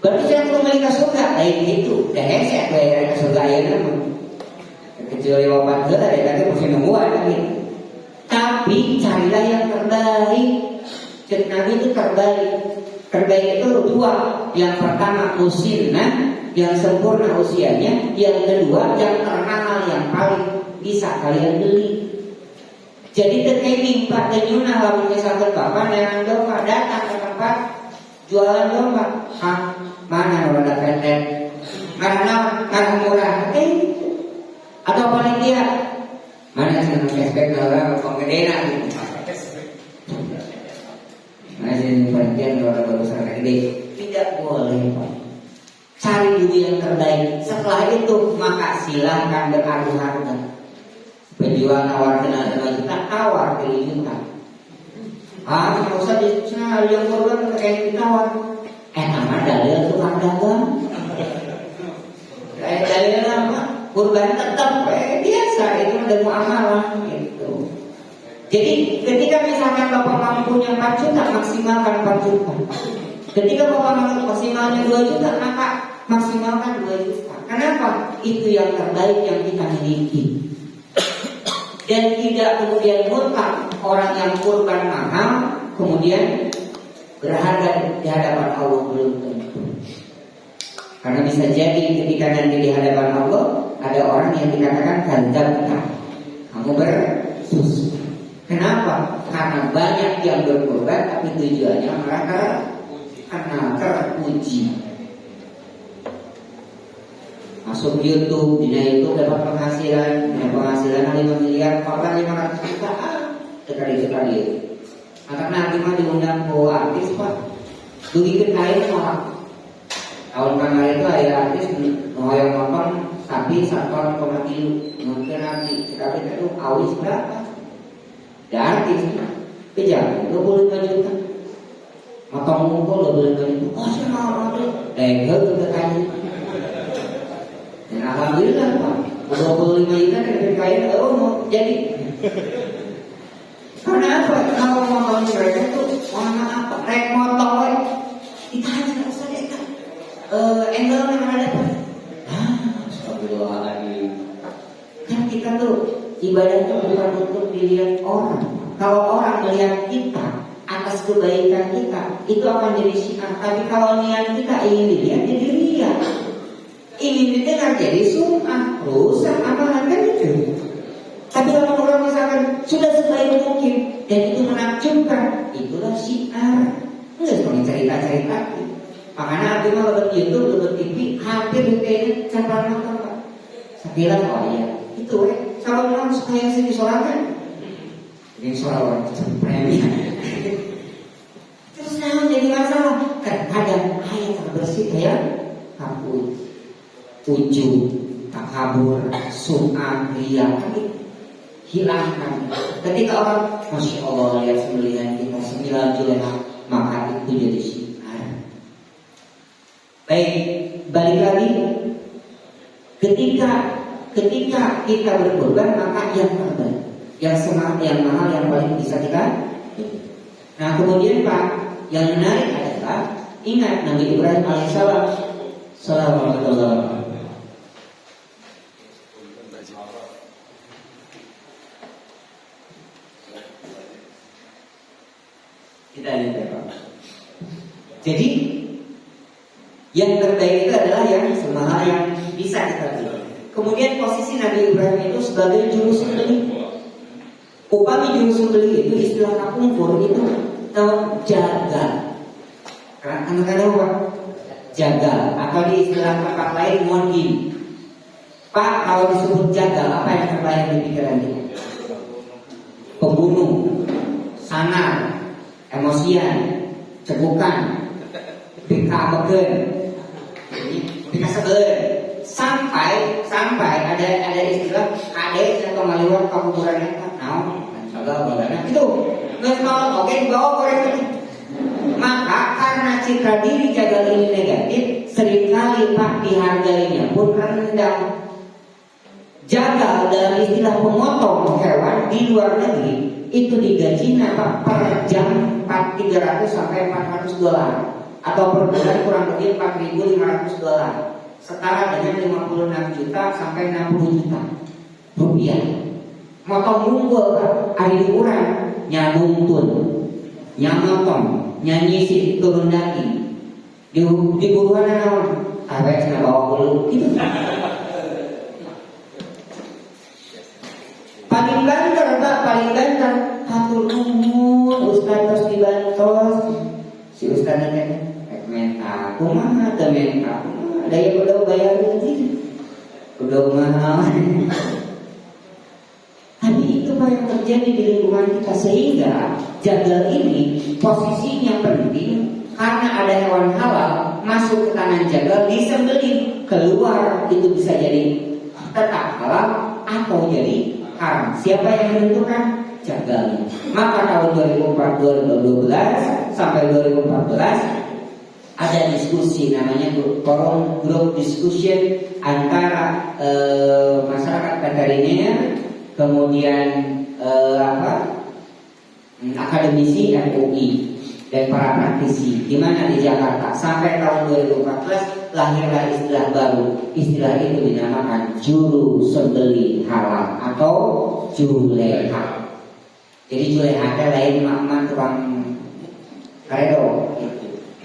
Berarti saya kembali ke surga, lain itu. Saya ke surga ya namun kecuali wapat kita dari mesti nungguan gitu. Tapi carilah yang terbaik. Cek Nabi itu terbaik. Terbaik itu dua. Yang pertama usinah, yang sempurna usianya. Yang kedua yang terkenal, yang paling bisa kalian beli. Jadi terkait Pak Denyuna lalu misalkan Bapak dengan domba datang ke tempat jualan domba. Hah, mana orang pendek? Mana murah? Atau panitia? Mana senang cashback orang penggedena gitu. Mana senang panitia orang berusaha gede? Tidak boleh Pak. Cari dulu yang terbaik. Setelah itu maka silahkan beradu harga. Penjual nawar kenal 5 juta, tawar 3 juta. Nggak usah dicari yang korban kayak ditawar. Nama dalil tukang dagang. Dalil apa? Kurban tetap biasa itu udah muamalah gitu. Jadi ketika misalkan Bapak mampunya 4 juta, maksimalkan 4 juta. Ketika Bapak maksimalnya 2 juta, maka maksimalkan 2 juta. Kenapa? Itu yang terbaik yang kita miliki. Dan tidak kemudian mutlak orang yang kurban mahal kemudian berharga di hadapan Allah, belum tentu. Karena bisa jadi ketika nanti di hadapan Allah yang dikatakan kadzabta, kamu berdusta. Kenapa? Karena banyak yang berkorban tapi tujuannya mereka karena terpuji. Masuk YouTube, di YouTube dapat penghasilan 5 miliar, korban 500 juta, sekali. Karena nanti mah diundang ke artis pak, begitu kaya orang. Tahun kemarin itu ada artis yang nonton sapi 1,3 mungkin nanti kita itu awis berapa? Ya artis kejar 25 juta motong ngumpul 25 juta. Oh saya mau tuh tegel ke kayu. Dan alhamdulillah pak 25 juta dari kayu mau jadi. Karena apa? Kalau ngomong mereka tuh mana apa? Rek motong ditanya saya kan angle yang ada apa? Astagfirullahaladzim. Kan kita tuh ibadah itu bukan untuk dilihat orang. Kalau orang melihat kita atas kebaikan kita, itu akan jadi syiar. Tapi kalau niat kita ingin dilihat, jadi riya. Ingin didengar jadi sum'ah, rusak amalan kan itu. Tapi kalau orang misalkan sudah sebaik mungkin dan itu menakjubkan, itulah syiar. Enggak seperti cerita-cerita. Makanya aku mau lewat YouTube, lewat TV, hampir kayaknya cara nonton pak. Sekilas iya. Itu kalau orang suka yang sini soalkan ini soal orang premi. Terus nah jadi masalah. Kadang ayat terbersih kayak kabur, ujub, takabur, sum'ah, riya, hilangkan. Ketika orang Masya Allah lihat sembilan kita 9 Julaiha, maka itu jadi syiar. Baik, balik lagi. Ketika kita berkorban, maka yang terbaik, yang semangat, yang mahal, yang paling bisa kita. Nah kemudian Pak, yang menarik adalah ingat Nabi Ibrahim alaihissalam, salam. Kita lihat ya Pak. Jadi yang terbaik itu adalah yang semahal yang bisa kita beli. Kemudian posisi Nabi Ibrahim itu sebagai juru sembelih. Upami juru sembelih itu istilah kampung itu jaga. Kadang-kadang apa? Jaga atau di istilah tempat lain mondin. Pak kalau disebut jaga apa yang terbayang di pikiran kita? Pembunuh, sanar, emosian, cebukan, pikabegen, pikaseben. Sampai ada istilah kade atau ngaliwat kabuburannya naon segala bagana itu nggak mau oke dibawa korek. Maka karena citra diri jagal ini negatif, seringkali Pak dihargainya pun rendah. Jagal dalam istilah pemotong hewan di luar negeri itu digajinya Pak per jam 300 sampai 400 dolar atau per bulan kurang lebih 4.500 dolar. Setara dengan 56 juta sampai 60 juta rupiah. Motong unggul Pak, hari ukuran nyabuntun, nyamotong, nyanyisi turun daki. Di buruan naon? Awet na bawa bulu gitu. Paling banter Pak, paling banter. Hatur nuhun, Ustaz terus dibantos. Si Ustaz nanya, "Menta, kumaha teh menta?" Daya udah bayar gitu, udah mahal. Tapi itu Pak yang terjadi di lingkungan kita sehingga jagal ini posisinya penting karena ada hewan halal masuk ke tangan jagal disembelih keluar itu bisa jadi tetap halal atau jadi haram. Siapa yang menentukan? Jagalnya. Maka tahun 2012 sampai 2014 ada diskusi namanya forum group discussion antara masyarakat veteriner, kemudian akademisi MUI dan para praktisi di mana di Jakarta. Sampai tahun 2014 lahirlah istilah baru. Istilah itu dinamakan juru sembelih halal atau juleha. Jadi juleha lain makna tukang karedo.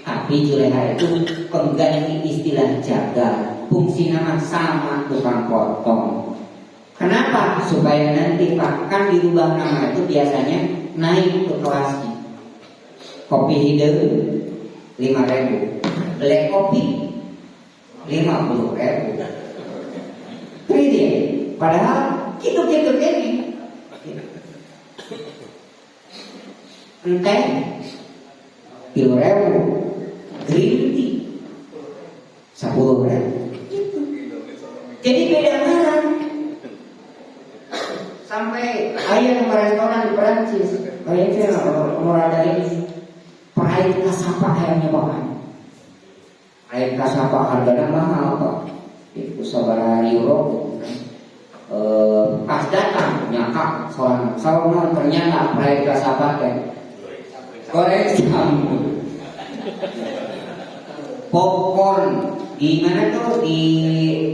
Tapi juleha itu pengganti istilah jagal. Fungsi nama sama tukang potong. Kenapa? Supaya nanti Pak, kan dirubah nama itu biasanya naik ke kelasnya. Kopi hidung 5.000, black kopi 50.000. Ini dia. Padahal gitu-gitu ini enteng 3.000, green tea 10.000. Jadi beda merah. Sampai ayah nama restoran di Perancis, kayaknya orang ada ini perayaan kasapa ayamnya bapak. Perayaan kasapa harganya mahal Pak. Itu sabar euro. Pas datang nyakak soalnya ternyata perayaan kasapa kan. Goreng sambal. Popcorn di mana tuh di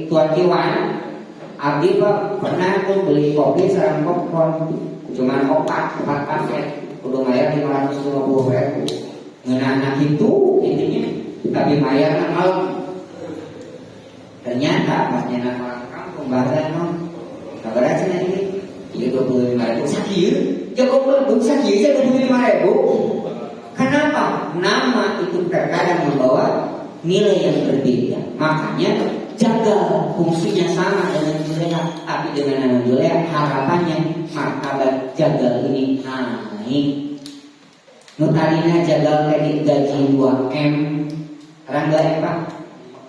Tuan Tiwan. Abdi Pak pernah tuh beli kopi sarang popcorn cuman 4 paket udah bayar 550.000. Ngenanak itu intinya tapi bayar malam. Ternyata pas nyenak malam kampung bahasa non kabar aja ini 25.000 sakit jago belum sakit saya 25.000. Kenapa? Nama itu terkadang membawa nilai yang berbeda. Makanya jaga fungsinya sama dengan Juleha, tapi dengan nama Juleha harapannya martabat jagal ini naik. Nutarina jagal kredit gaji 2M. Rangga Pak,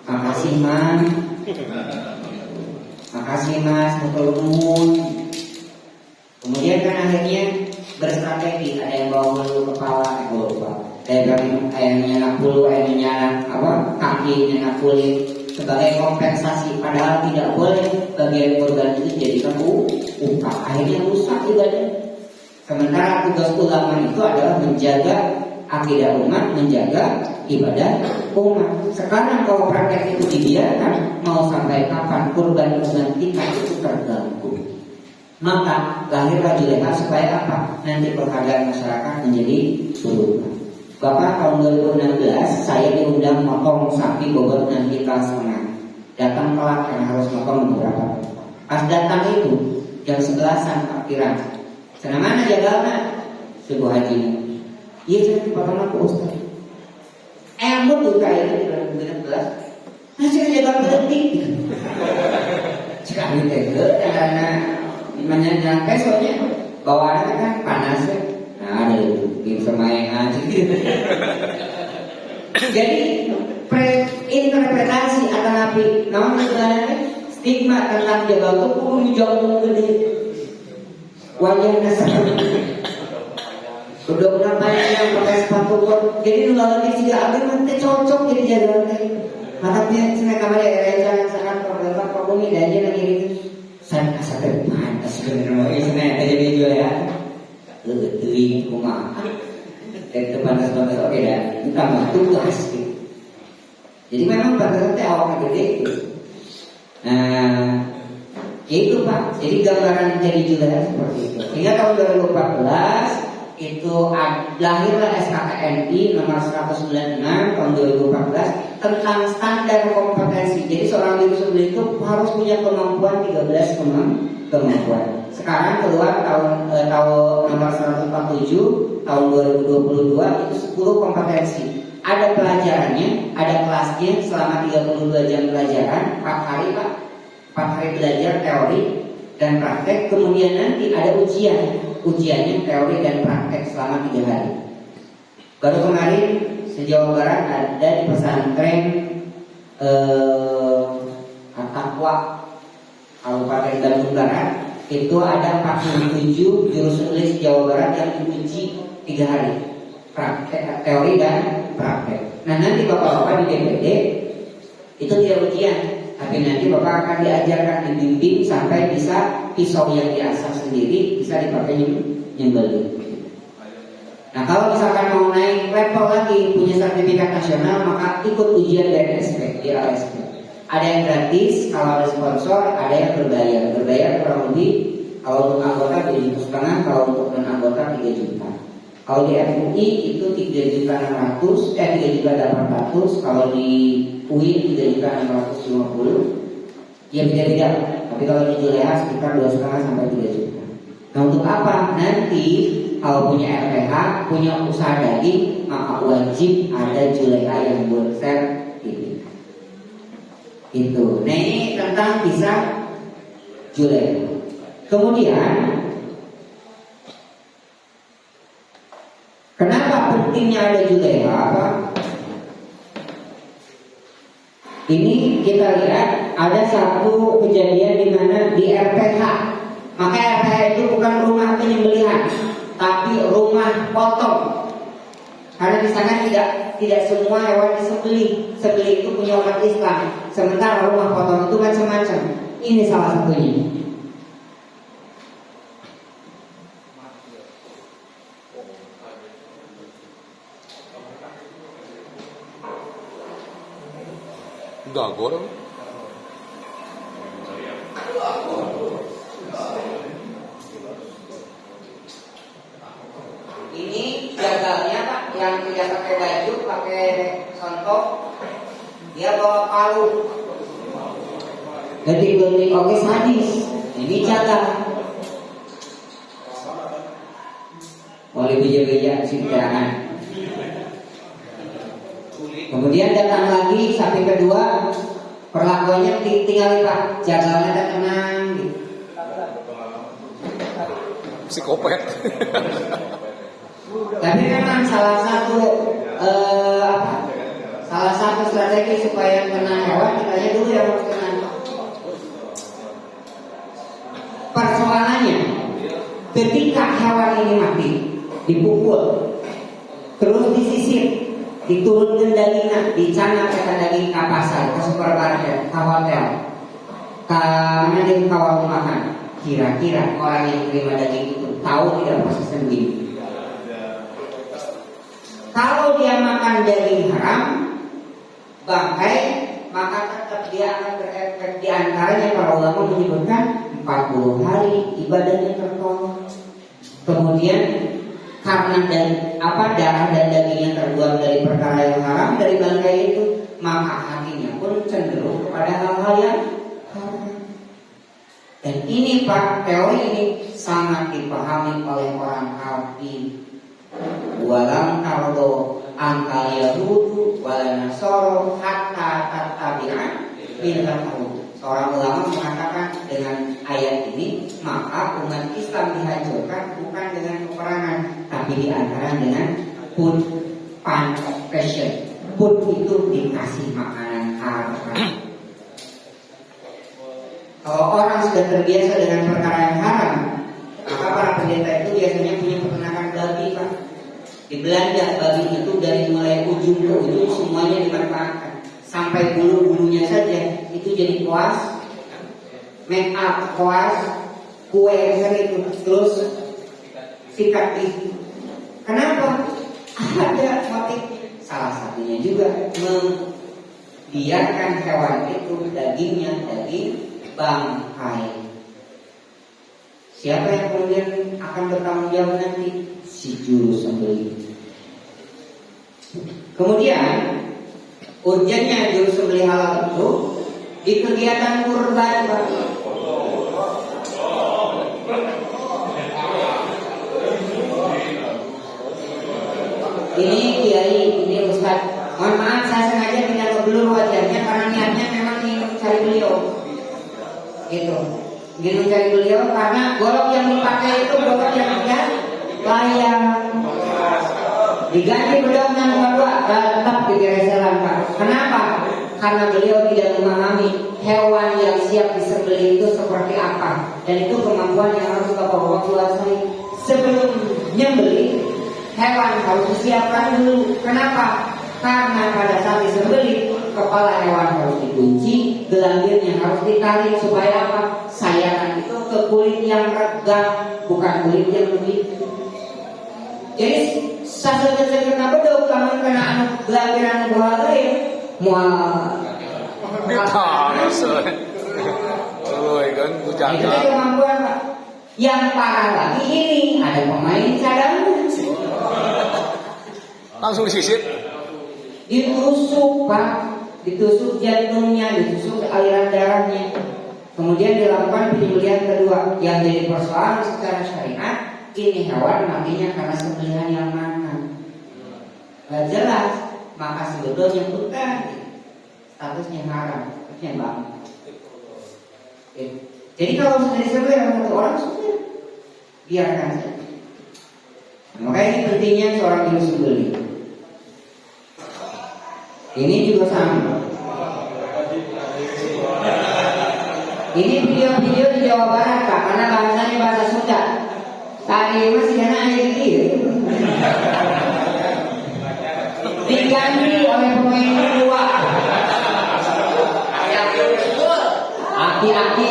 makasih Mas. Makasih Mas, betul nuwun. Kemudian kan akhirnya berstrategi, ada yang bawa hulu kepala, lupa. Ada yang nyenak bulu, ada yang nyenak kaki, nyenak kulit sebagai kompensasi. Padahal tidak boleh bagian organ itu dijadikan upah. Akhirnya rusak ibadah. Sementara tugas ulama itu adalah menjaga akidah umat, menjaga ibadah umat. Sekarang kalau praktek itu dibiarkan, mau sampai kapan kurban umat kita itu terganggu. Maka lahirlah Juleha supaya apa? Nanti penghargaan masyarakat menjadi surga. Bapak tahun 2016 saya diundang motong sapi bobot 6 kintal setengah. Datang telat karena harus motong beberapa. Pas datang itu jam 11-an parkiran. Sana mana jagalna? Subuh haji. Iya saya potong aku Ustaz. Ampun tuh kayak itu 2016. Masih jagal berhenti. Sekali teh karena nyampe soalnya bawaannya kan panas ya. Nah ada itu game semayangan gitu. Jadi interpretasi atau nabi namun sebenarnya stigma tentang jagal itu kudu jauh gede. Wajahnya seperti udah namanya yang pakai sepatu bot. Jadi nggak lagi sih abis nanti cocok jadi jagal teh. Makanya sini kamar ya jangan sangat problem bumi dan dia lagi gitu. Saya asa depan sebenarnya isna teh jadi jual ya. Teuing kumaha. Dari panas-panas oke dah. Kita mah tugas gitu. Jadi memang pada teh awalnya gede itu. Nah, itu Pak. Jadi gambaran jadi jualan seperti itu. Hingga tahun 2014 itu lahirlah SKKNI nomor 196 tahun 2014 tentang standar kompetensi. Jadi seorang wisuda itu harus punya kemampuan 13 kemampuan. Sekarang keluar tahun nomor 147 tahun 2022 itu 10 kompetensi. Ada pelajarannya, ada kelasnya selama 32 jam pelajaran, 4 hari Pak. 4 hari belajar teori dan praktek. Kemudian nanti ada ujian. Ujiannya teori dan praktek selama 3 hari. Baru kemarin se-Jawa Barat ada di pesantren At-Taqwa Kabupaten Bandung Barat itu ada 47 jurusan tulis Jawa Barat yang diuji 3 hari praktek, teori dan praktek. Nah nanti bapak-bapak di DPD itu tidak ujian, tapi nanti bapak akan diajarkan, dibimbing sampai bisa pisau yang diasah sendiri bisa dipakai nyembelih. Nah kalau misalkan mau naik level lagi punya sertifikat nasional maka ikut ujian dari SP di LSP. Ada yang gratis kalau ada sponsor, ada yang berbayar. Berbayar kurang lebih kalau untuk anggota 2,5 juta, kalau untuk non anggota 3 juta. Kalau di FUI itu 3.600.000, 3.800.000, kalau di UI 3.650.000. Ya beda-beda Tapi kalau di Juleha sekitar 2,5 sampai 3 juta. Nah untuk apa? Nanti kalau punya RPH, punya usaha daging, maka wajib ada Juleha yang bersertifikat. Itu. Nah ini tentang kisah Juleha. Kemudian, kenapa pentingnya ada Juleha? Apa? Ini kita lihat ada satu kejadian di mana di RPH. Maka RPH itu bukan rumah penyembelihan, tapi rumah potong. Karena di sana tidak semua hewan disembelih. Sembelih itu punya umat Islam. Sementara rumah potong itu macam-macam. Ini salah satunya. Enggak, goreng. Ini jagalnya Pak, yang tidak pakai baju, pakai sontok, dia bawa palu. Detik-detik oke sadis. Ini jagal. Oleh beja-beja sinterangan. Kemudian datang lagi sapi kedua, perlakuannya tinggal Pak, jagalnya ada tenang gitu. Psikopat. Tapi memang salah satu strategi supaya kena hewan, kitanya dulu yang harus kena. Persoalannya, ketika hewan ini mati, dipukul, terus disisir, diturunkan dagingnya, dicanak pakai daging ke pasar, ke supermarket, ke hotel, ke mana dia ke warung makan. Kira-kira orang yang terima daging itu tahu tidak prosesnya begini? Kalau dia makan daging haram, bangkai, maka tetap dia akan berefek. Di antaranya para ulama menyebutkan 40 hari ibadahnya tertolak. Kemudian karena darah dan dagingnya terbuang dari perkara yang haram, dari bangkai itu, maka hatinya pun cenderung kepada hal-hal yang haram. Dan ini Pak, teori ini sangat dipahami oleh orang kafir. Walam tardo angkal yahudu wala nasoro hatta tattabi'a millatahu. Seorang ulama mengatakan dengan ayat ini, maka umat Islam dihancurkan bukan dengan peperangan, tapi diantara dengan food passion. Food itu dikasih makanan haram. Kalau orang sudah terbiasa dengan perkara yang haram, maka para pendeta itu biasanya punya peternakan babi Pak. Di Belanda babi itu dari mulai ujung ke ujung semuanya dimanfaatkan, sampai bulu-bulunya saja itu jadi kuas, make up kuas, kue itu terus sikat itu. Kenapa? Ada motif. Salah satunya juga membiarkan hewan itu dagingnya daging bangkai. Siapa yang kemudian akan bertanggung jawab nanti? Si juru sembelih. Kemudian urgennya juru sembelih halal itu di kegiatan kurban Pak. Ini kiai, ini ustaz. Mohon maaf saya sengaja tidak ngeblur wajahnya karena niatnya memang ingin mencari beliau. Gitu. Ingin mencari beliau karena golok yang dipakai itu golok yang tidak layak. Diganti beliau dengan golok tetap digereselan Pak. Kenapa? Karena beliau tidak memahami hewan yang siap disembelih itu seperti apa, dan itu kemampuan yang harus Bapak kuasai. Sebelum nyembelih, hewan harus disiapkan dulu. Kenapa? Karena pada saat disembelih, kepala hewan harus dikunci, gelambirnya harus ditarik supaya apa? Sayangan itu ke kulit yang regah, bukan kulit yang begitu. Jadi sasaran kita bedok kamu kena anu gelambiran bahagia ya, mual. Kan Itu kemampuan Pak. Yang parah lagi ini ada pemain cadangan. langsung disisir. Ditusuk Pak, ditusuk jantungnya, ditusuk aliran darahnya. Kemudian dilakukan penyembelihan kedua. Yang jadi persoalan secara syariat, ini hewan matinya karena sembelihan yang mana? Gak jelas. Maka sebetulnya bukan statusnya haram, statusnya bang. Jadi kalau sudah disembelih oleh satu orang sudah biarkan saja. Maka ini pentingnya seorang ibu sembelih. Ini juga sama. Ini video-video di Jawa Barat Kak, karena bahasanya bahasa Sunda. Tadi masih ada air gitu. Diganti oleh pemain kedua. Aki-aki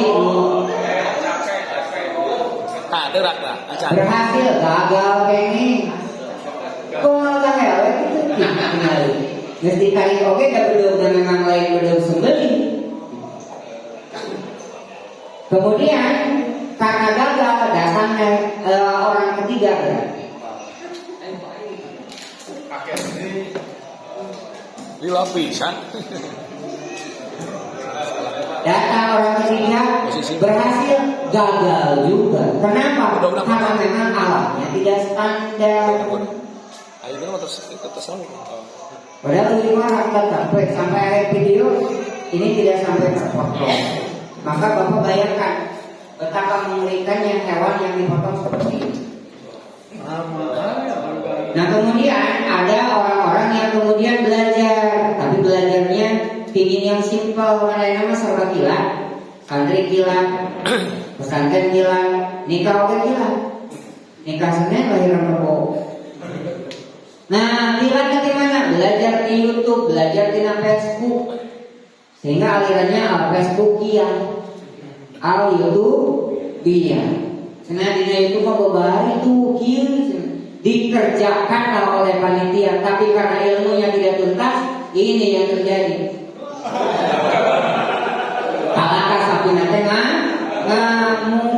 derak lah. berhasil gagal kayak ini. Kok gak hewe gitu? Mesti kali oke gak belum memang lain belum sembelih. Kemudian karena gagal datangnya orang ketiga Dilapisan. datang orang ketiga berhasil gagal juga. Kenapa? Karena memang alatnya tidak standar. Ayo kita terus Padahal di luar sampai akhir video ini tidak sampai terpotong. Maka Bapak bayangkan betapa mengerikannya hewan yang dipotong seperti ini. Nah kemudian ada orang-orang yang kemudian belajar, tapi belajarnya ingin yang simpel, karena yang nama serba kilat, santri kilat, pesantren kilat, nikah oke kilat, nikah Senin lahiran Rebo. Nah kilatnya di mana? Belajar di YouTube, belajar di Facebook, sehingga alirannya Facebook kian, YouTube biar. Karena di YouTube berbahari itu kian dikerjakan oleh panitia, tapi karena ilmunya tidak tuntas, ini yang terjadi. Kalahkah sapi nanti ngamuk.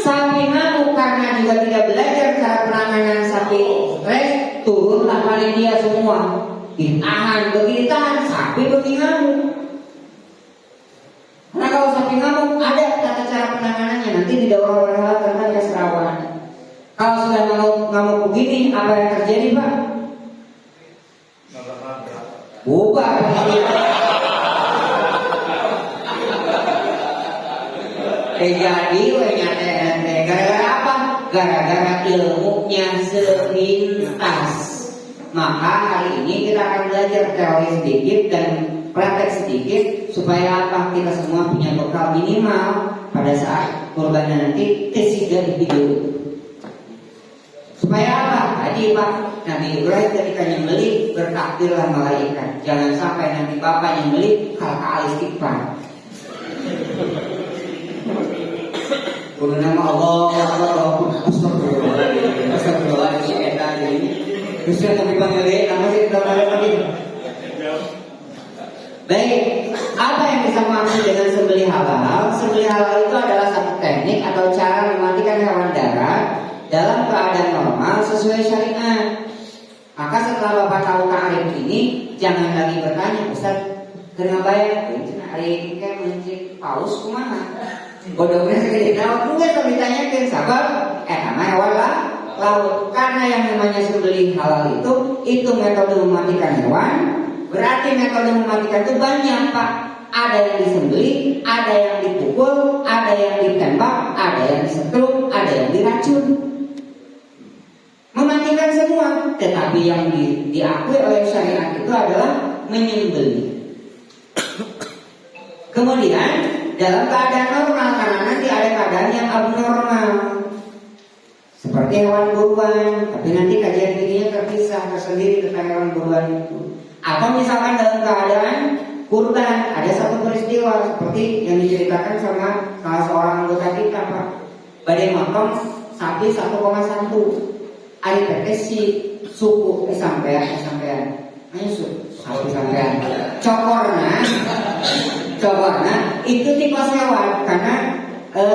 Sapi ngamuk karena juga tidak belajar cara penanganan sapi stres, turunlah panitia semua. Ditahan, begitu ditahan, sapi begini ngamuk. Karena kalau sapi ngamuk ada tata cara penanganannya, nanti didorong oleh hal tentang keserawanan. Kalau sudah ngamuk begini, apa yang terjadi Pak? Bubar. Jadi gara-gara apa? Gara-gara ilmunya sepintas. Maka hari ini kita akan belajar teori sedikit dan praktek sedikit supaya apa? Kita semua punya bekal minimal pada saat kurban nanti kesiga di video itu. Supaya apa? Tadi Pak Nabi Ibrahim ketika nyembelih bertakbirlah malaikat. Jangan sampai nanti bapak nyembelih kalka istighfar. Kudu nama Allah, astagfirullahaladzim, eta ini. Terus tapi panggil nama sih kita lagi. Baik, apa yang bisa maksud dengan sembelih halal? Sembelih halal itu adalah satu teknik atau cara mematikan hewan darat dalam keadaan normal sesuai syariat. Maka setelah Bapak tahu ta'rif ini, jangan lagi bertanya, Ustaz, kenapa ya? Hari ini kan mencik paus kumaha? Bodohnya segede daun, enggak kalau ditanyakan sabar, sama hewan lah laut. Karena yang namanya sembelih halal itu metode mematikan hewan. Berarti metode mematikan itu banyak Pak. Ada yang disembelih, ada yang dipukul, ada yang ditembak, ada yang disetrum, ada yang diracun. Mematikan semua. Tetapi yang diakui oleh syariat itu adalah menyembelih. Kemudian dalam keadaan normal, karena nanti ada keadaan yang abnormal seperti hewan buruan, tapi nanti kajian dirinya terpisah tersendiri tentang hewan buruan itu. Atau misalkan dalam keadaan kurban, ada satu peristiwa seperti yang diceritakan sama salah seorang anggota kita Pak. Badai motong sapi 1,1. Ari teh si suku sampean sapi sampean. Cokorna itu tipe hewan karena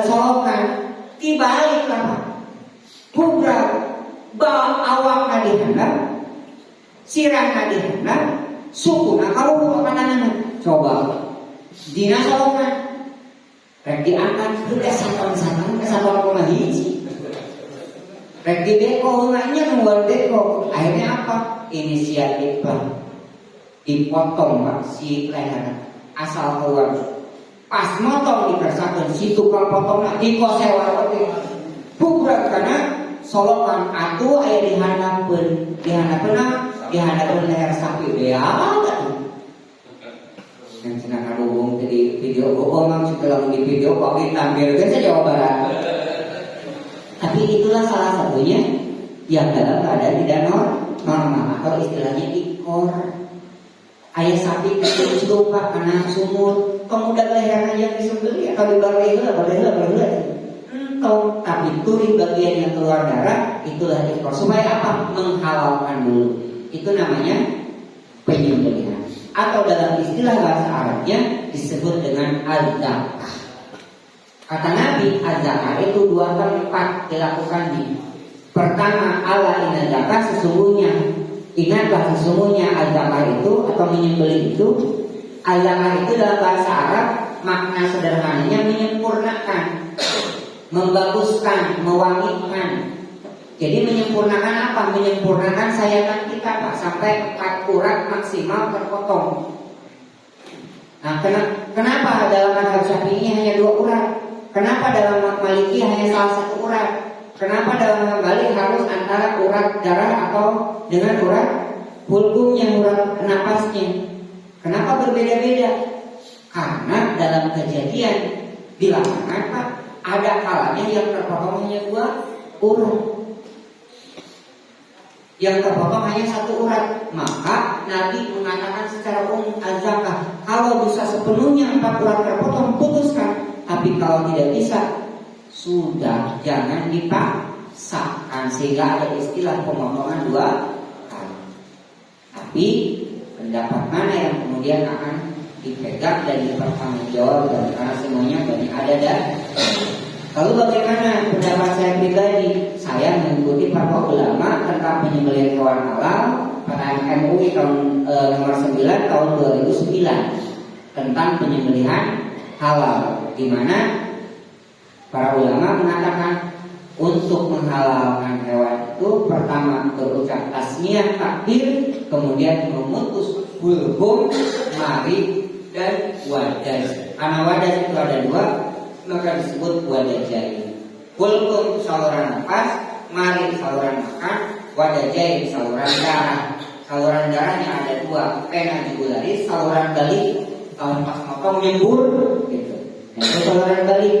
solokan dibalik lah. Kubra awak dihandap, sirah dihandap, suku kalau bukan tangan coba dina solokan Rek diangkat ke saton-saton ke 1,1. Rek di deko nanya luar deko. Akhirnya apa? Inisiatif Pak. Dipotong Pak si leher asal keluar. Pas motong dipersakan si tukang potong dikosewa oke. Bukan karena solokan atuh aya dihanapeun leher sapi bea atuh. Yang cenah kadung di video bohong setelah di video kok ditampilkan saja Jawa Barat. Tapi itulah salah satunya yang dalam keadaan tidak normal atau istilahnya ikor. Ayah sapi kecil lupa karena sumur, kemudian lehernya yang disembeli atau dibalik entong, tapi turi bagian yang keluar darah itulah ikor. Supaya apa? Menghalalkan dulu. Itu namanya penyembelihan. Atau dalam istilah bahasa Arabnya disebut dengan az-zakah. Kata Nabi, az-zakah itu 2 tempat dilakukannya. Pertama, ala inna zakah, sesungguhnya ingatlah sesungguhnya az-zakah itu atau menyembelih itu. Az-zakah itu dalam bahasa Arab makna sederhananya menyempurnakan, membaguskan, mewangikan. Jadi menyempurnakan apa? Menyempurnakan sayatan kita Pak sampai 4 urat maksimal terpotong. Nah, kenapa dalam mazhab Syafi'i hanya 2 urat? Kenapa dalam Maliki hanya salah 1 urat? Kenapa dalam Hambali harus antara urat darah atau dengan urat hulkumnya, urat napasnya? Kenapa berbeda-beda? Karena dalam kejadian di lapangan Pak, ada kalanya yang terpotong hanya 2 urat. Yang terpotong hanya 1 urat. Maka Nabi mengatakan secara umum az-zakah, kalau bisa sepenuhnya 4 urat terpotong, putuskan. Tapi kalau tidak bisa, sudah jangan dipaksakan. Sehingga ada istilah pemotongan 2 kali. Tapi pendapat mana yang kemudian akan dipegang dan dipertanggungjawabkan? Karena semuanya banyak ada dan lalu bagaimana pendapat saya pribadi? Saya mengikuti para ulama tentang penyembelihan hewan halal pada MUI tahun nomor 9 tahun 2009 tentang penyembelihan halal, di mana para ulama mengatakan untuk menghalalkan hewan itu pertama berucap tasmiyah takbir, kemudian memutus hulqum, mari dan wadah. Karena wadah itu ada 2, maka disebut wadajai. Hulqum saluran nafas, mari saluran makan, wadajai saluran darah. Saluran darahnya ada 2, pena jugularis, saluran balik. Kalau pas motong nyembur gitu. Nah, itu saluran balik.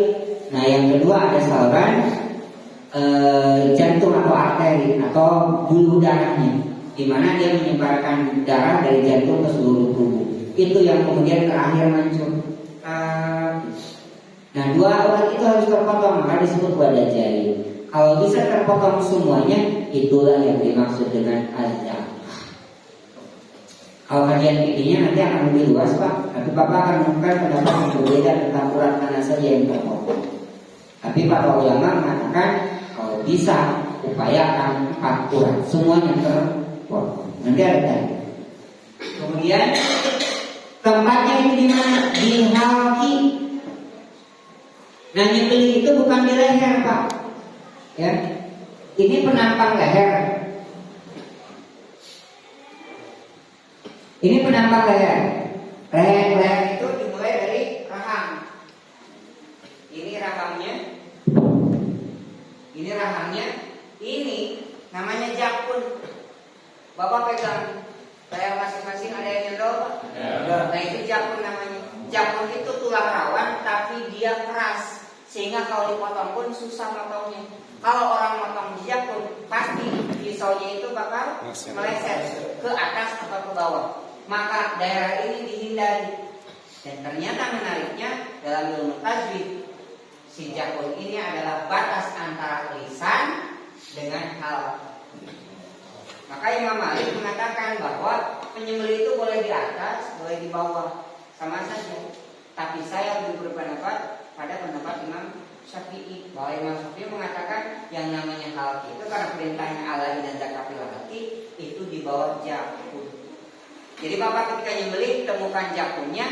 Nah, yang kedua ada saluran jantung atau arteri atau bulu darahnya, di mana dia menyebarkan darah dari jantung ke seluruh tubuh. Itu yang kemudian terakhir mancung. Nah, 2 urat itu harus terpotong, maka disebut wadajai. Kalau bisa terpotong semuanya, itulah yang dimaksud dengan az-zakah. Kalau kajian fikihnya nanti akan lebih luas Pak, tapi Bapak akan menemukan pendapat yang berbeda tentang urat mana saja yang terpotong. Tapi para ulama mengatakan kalau bisa upayakan 4 urat semuanya terpotong. Nanti ada tanya. Kemudian tempatnya itu di mana? Di halki. Nah, nyembelih itu bukan di leher Pak, ya. Ini penampang leher. Ini penampang leher. Leher itu dimulai dari rahang. Ini rahangnya. Ini rahangnya. Ini namanya jakun. Bapak pegang leher masing-masing, ada yang nyendol Pak? Ya. Nah, itu jakun namanya. Jakun itu tulang rawan tapi dia keras, sehingga kalau dipotong pun susah motongnya. Kalau orang motong di jakun, pasti pisaunya itu bakal meleset ke atas atau ke bawah. Maka daerah ini dihindari. Dan ternyata menariknya dalam ilmu tajwid, si jakun ini adalah batas antara lisan dengan halq. Maka Imam Malik mengatakan bahwa penyembelih itu boleh di atas, boleh di bawah, sama saja. Tapi saya lebih berpendapat pada pendapat Imam Syafi'i, bahwa Imam Syafi'i mengatakan yang namanya halq itu karena perintahnya Allah dan zakafil halqi itu di bawah jakun. Jadi Bapak ketika nyembelih temukan jakunnya,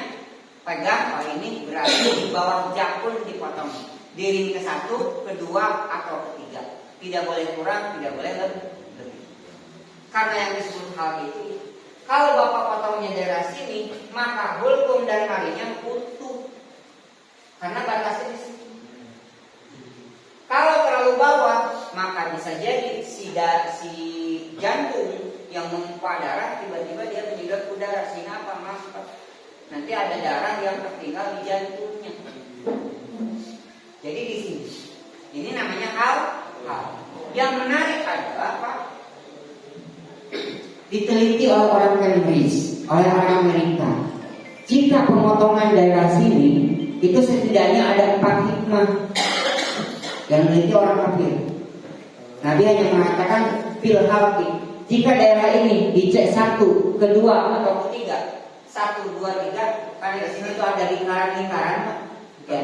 pegang, oh ini berarti di bawah jakun dipotong. Diring ke satu, kedua atau ketiga. Tidak boleh kurang, tidak boleh lebih. Karena yang disebut hal itu, kalau bapak potongnya daerah sini, maka hulkum dan marinya utuh. Karena batasnya di sini. Kalau terlalu bawah, maka bisa jadi si jantung yang memompa darah tiba-tiba dia menyedot udara sehingga apa mampet. Nanti ada darah yang tertinggal di jantungnya. Jadi di sini, ini namanya hal. Yang menarik adalah apa? Diteliti oleh orang Cambridge, oleh orang Amerika. Jika pemotongan daerah sini itu setidaknya ada 4 hikmah yang meneliti orang kafir. Nabi hanya mengatakan fil halqi. Jika daerah ini dicek 1, kedua atau ketiga, 1, 2, 3, karena di sini itu ada lingkaran-lingkaran, ya.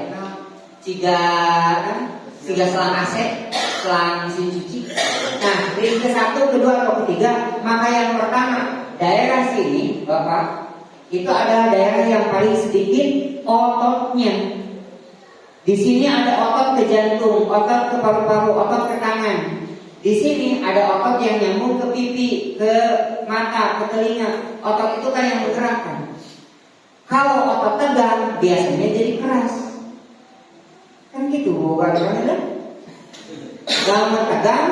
Tiga selang AC, selang mesin cuci. Nah, ring ke 1, kedua atau ketiga, maka yang pertama daerah sini, Bapak, itu adalah daerah yang paling sedikit ototnya. Di sini ada otot ke jantung, otot ke paru-paru, otot ke tangan. Di sini ada otot yang nyambung ke pipi, ke mata, ke telinga. Otot itu kan yang menggerakkan. Kalau otot tegang, biasanya jadi keras. Kan gitu, bukan kan? Lamun tegang,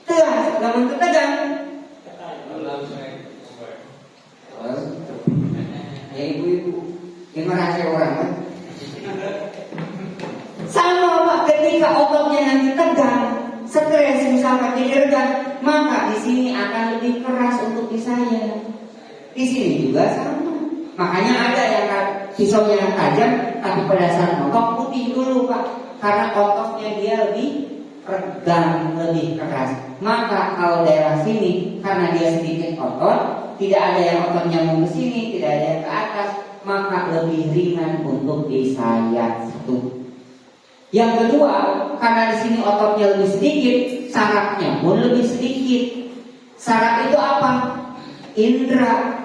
keras. Lamun tegang, ya ibu-ibu, yang merasa orang kan? Sama Pak, ketika ototnya nanti tegang, stres misalkan digergan, maka di sini akan lebih keras untuk disayat. Di sini juga sama. Makanya ada yang pisaunya yang tajam, tapi pada saat motong putih dulu Pak, karena ototnya dia lebih tegang, lebih keras. Maka kalau daerah sini, karena dia sedikit otot, tidak ada yang otot nyambung ke sini, tidak ada yang ke atas, maka lebih ringan untuk disayat. Satu. Yang kedua, karena di sini ototnya lebih sedikit, sarafnya pun lebih sedikit. Saraf itu apa? Indra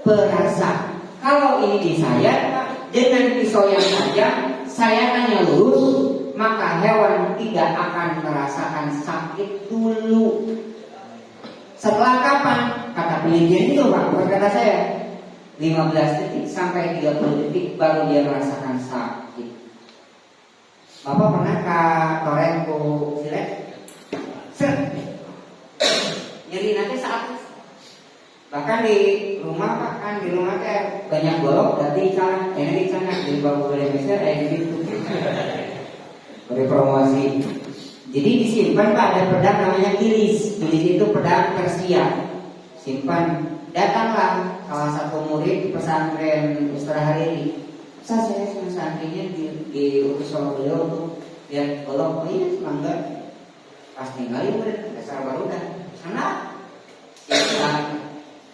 perasa. Kalau ini disayat dengan pisau yang tajam, sayatannya lurus, maka hewan tidak akan merasakan sakit dulu. Setelah kapan? Kata penelitian itu Pak, berkata saya 15 detik sampai 30 detik baru dia merasakan sakit. Bapak pernah ke Torenko Silek? Nyeri nanti saat. Bahkan di rumah Pak, kan di rumah teh banyak golok dari sana, ini di sana di bawah Indonesia gitu. Beri promosi. Jadi disimpan Pak, ada pedang namanya kilis. Kilis itu pedang Persia. Simpan. Datanglah salah satu murid di pesantren Ustaz Hariri. Saya santrinya diutus sama beliau untuk lihat golok. Oh iya, semangga. Pas tinggal itu dasar baru dah. Sana.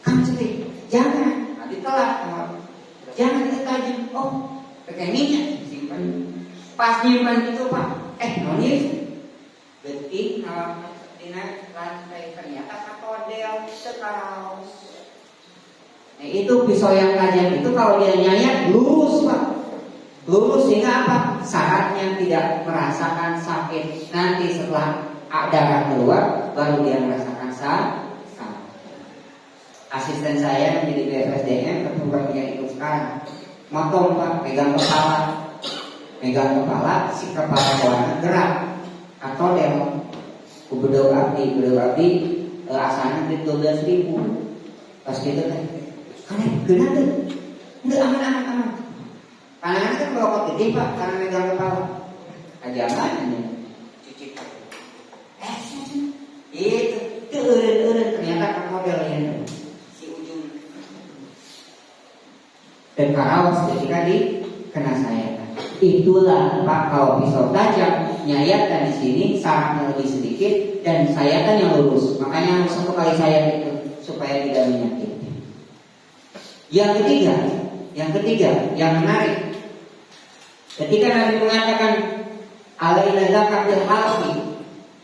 Kamu cetik, jangan, nanti telat. Jangan itu tajam. Oh, pakai minyak simpan. Pas nyimpan itu Pak, nonis detik tina lantai ternyata katodel sekaraus. Nah itu pisau yang tajam itu kalau dia nyayat lurus Pak, lurus sehingga apa? Sarafnya tidak merasakan sakit. Nanti setelah darah keluar baru dia merasakan sakit. Asisten saya menjadi BFSDM kebetulan yang ikut sekarang. Motong Pak, pegang kepala, si kepala bawahnya gerak atau demo. Bedau abdi asalnya di 12.000. Pas gitu kan, karena genap tuh, udah aman. Karena kan merokok gede Pak, karena megang kepala. Aja aman aja. Cuci itu urin ternyata kan modelnya. Dan karawas ketika dikena sayatan. Itulah Pak, kalau pisau tajam nyayatan di sini sarafnya lebih sedikit dan sayatan yang lurus. Makanya harus 1 kali sayat itu supaya tidak menyakiti. Yang ketiga, yang menarik. Ketika Nabi mengatakan alaina zakatul halqi,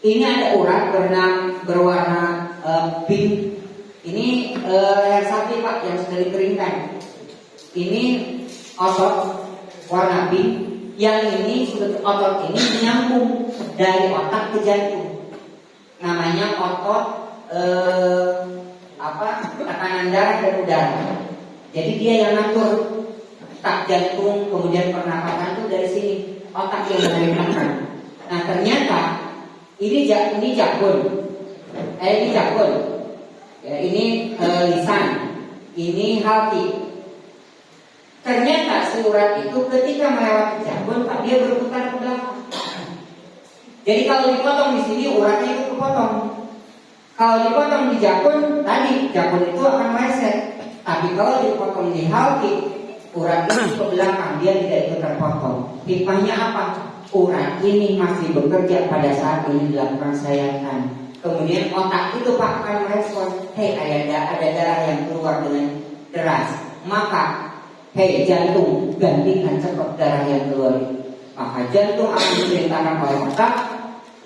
ini ada urat berwarna pink. Ini leher sapi Pak yang sudah dikeringkan. Ini otot warna pink. Yang ini otot ini menyambung dari otak ke jantung. Namanya otot tekanan darah dan udara. Jadi dia yang ngatur tak jantung, kemudian pernapasan itu dari sini, otak yang menarik. Nah ternyata ini jakun, ini jakun, ya, ini lisan, ini hati. Ternyata si urat itu ketika melewati jakun, Pak, dia berputar ke belakang. Jadi kalau dipotong di sini uratnya itu kepotong. Kalau dipotong di jakun, tadi jakun itu akan meleset. Tapi kalau dipotong di hati, urat itu ke belakang, dia tidak ikut terpotong. Hikmahnya apa? Urat ini masih bekerja pada saat ini dilakukan sayatan. Kemudian otak itu Pak akan merespon, hei ada darah yang keluar dengan deras. Maka, hei jantung, gantikan cepat darah yang keluar. Maka jantung akan diperintahkan oleh otak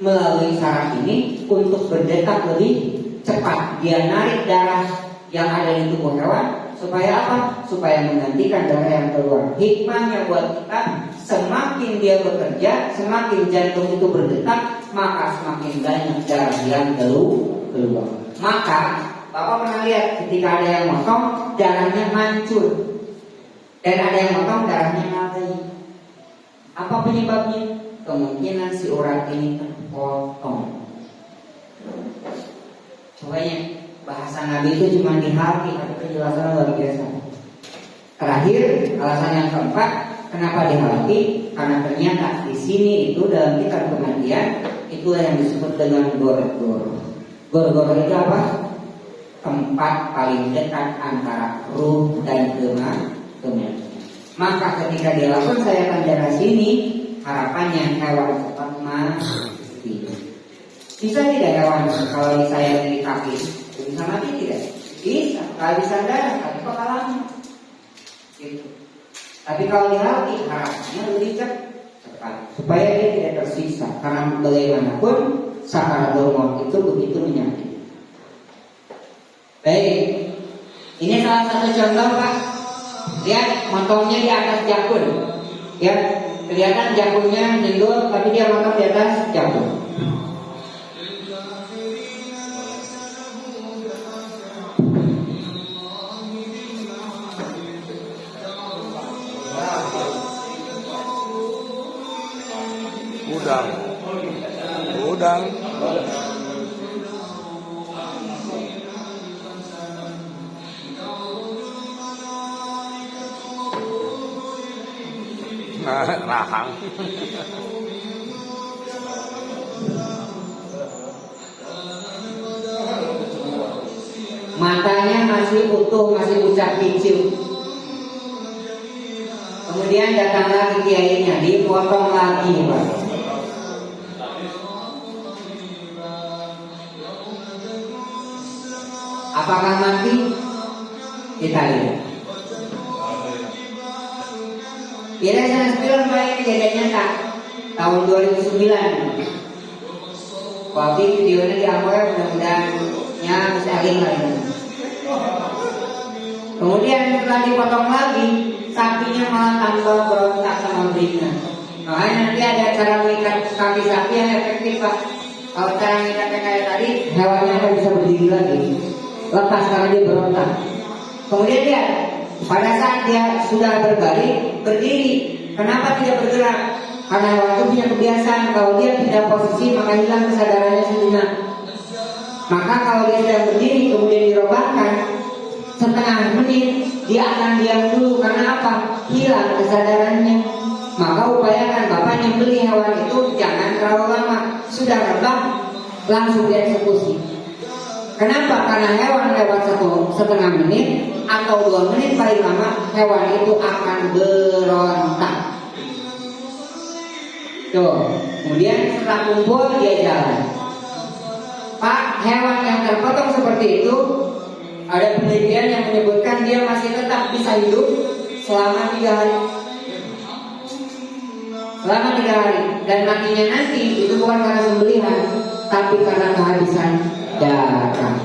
melalui saraf ini untuk berdetak lebih cepat. Dia narik darah yang ada di tubuh hewan supaya apa? Supaya menggantikan darah yang keluar. Hikmahnya buat kita, semakin dia bekerja, semakin jantung itu berdetak, maka semakin banyak darah yang keluar. Maka Bapak pernah lihat ketika ada yang motong, darahnya hancur, dan ada yang motong, darahnya ngalir. Apa penyebabnya? Kemungkinan si urat ini terpotong. Coba ya, bahasa Nabi itu cuma di hati, tapi penjelasan luar biasa. Terakhir, alasan yang keempat, kenapa di hati? Karena ternyata di sini itu dalam kitab kematian itulah yang disebut dengan gor-gor. Gor-gor itu apa? Tempat paling dekat antara ruh dan kematian. Maka ketika dilakukan sayatan darah sini, harapannya hewan cepat mati. Bisa tidak hewan kalau disayat di kaki bisa mati tidak? Bisa, kalau bisa darah, tapi kok lama? Gitu. Tapi kalau di hati, harapannya lebih cepat supaya dia tidak tersiksa. Karena bagaimanapun sakaratul maut itu begitu menyakitkan. Baik, ini salah satu contoh Pak. Lihat motongnya di atas jakun, ya kelihatan jakunnya nyenggol, tapi dia motong di atas jakun. Udang. Rahang. Matanya masih utuh, masih ucap kicil. Kemudian datang lagi kiainya, dipotong lagi Pak. Apakah mati? Kita lihat. Kira-kira film Pak, ini kejadian nyata tahun 2009. Waktu videonya diambil, mudah-mudahan bisa link lagi. Kemudian setelah dipotong lagi, sapinya malah tambah berontak sama beringat. Makanya nanti ada cara mengikat kaki sapi yang efektif Pak. Kalau cara mengikatnya kayak tadi, hewannya akan bisa berdiri lagi, lepas karena dia berontak. Kemudian dia pada saat dia sudah berbalik, berdiri. Kenapa tidak bergerak? Karena hewan itu punya kebiasaan, kalau dia pindah posisi maka hilang kesadarannya sejenak. Maka kalau dia sudah berdiri kemudian dirobahkan setengah menit, dia akan diam dulu. Karena apa? Hilang kesadarannya. Maka upayakan Bapak nyembelih hewan itu jangan terlalu lama. Sudah rebah langsung dieksekusi. Kenapa? Karena hewan lewat setengah menit atau 2 menit paling lama, hewan itu akan berontak. Tuh, kemudian setelah kumpul dia jalan. Pak, hewan yang terpotong seperti itu, ada penelitian yang menyebutkan dia masih tetap bisa hidup selama 3 hari. Selama 3 hari. Dan matinya nanti itu bukan karena sembelihan, tapi karena kehabisan darah.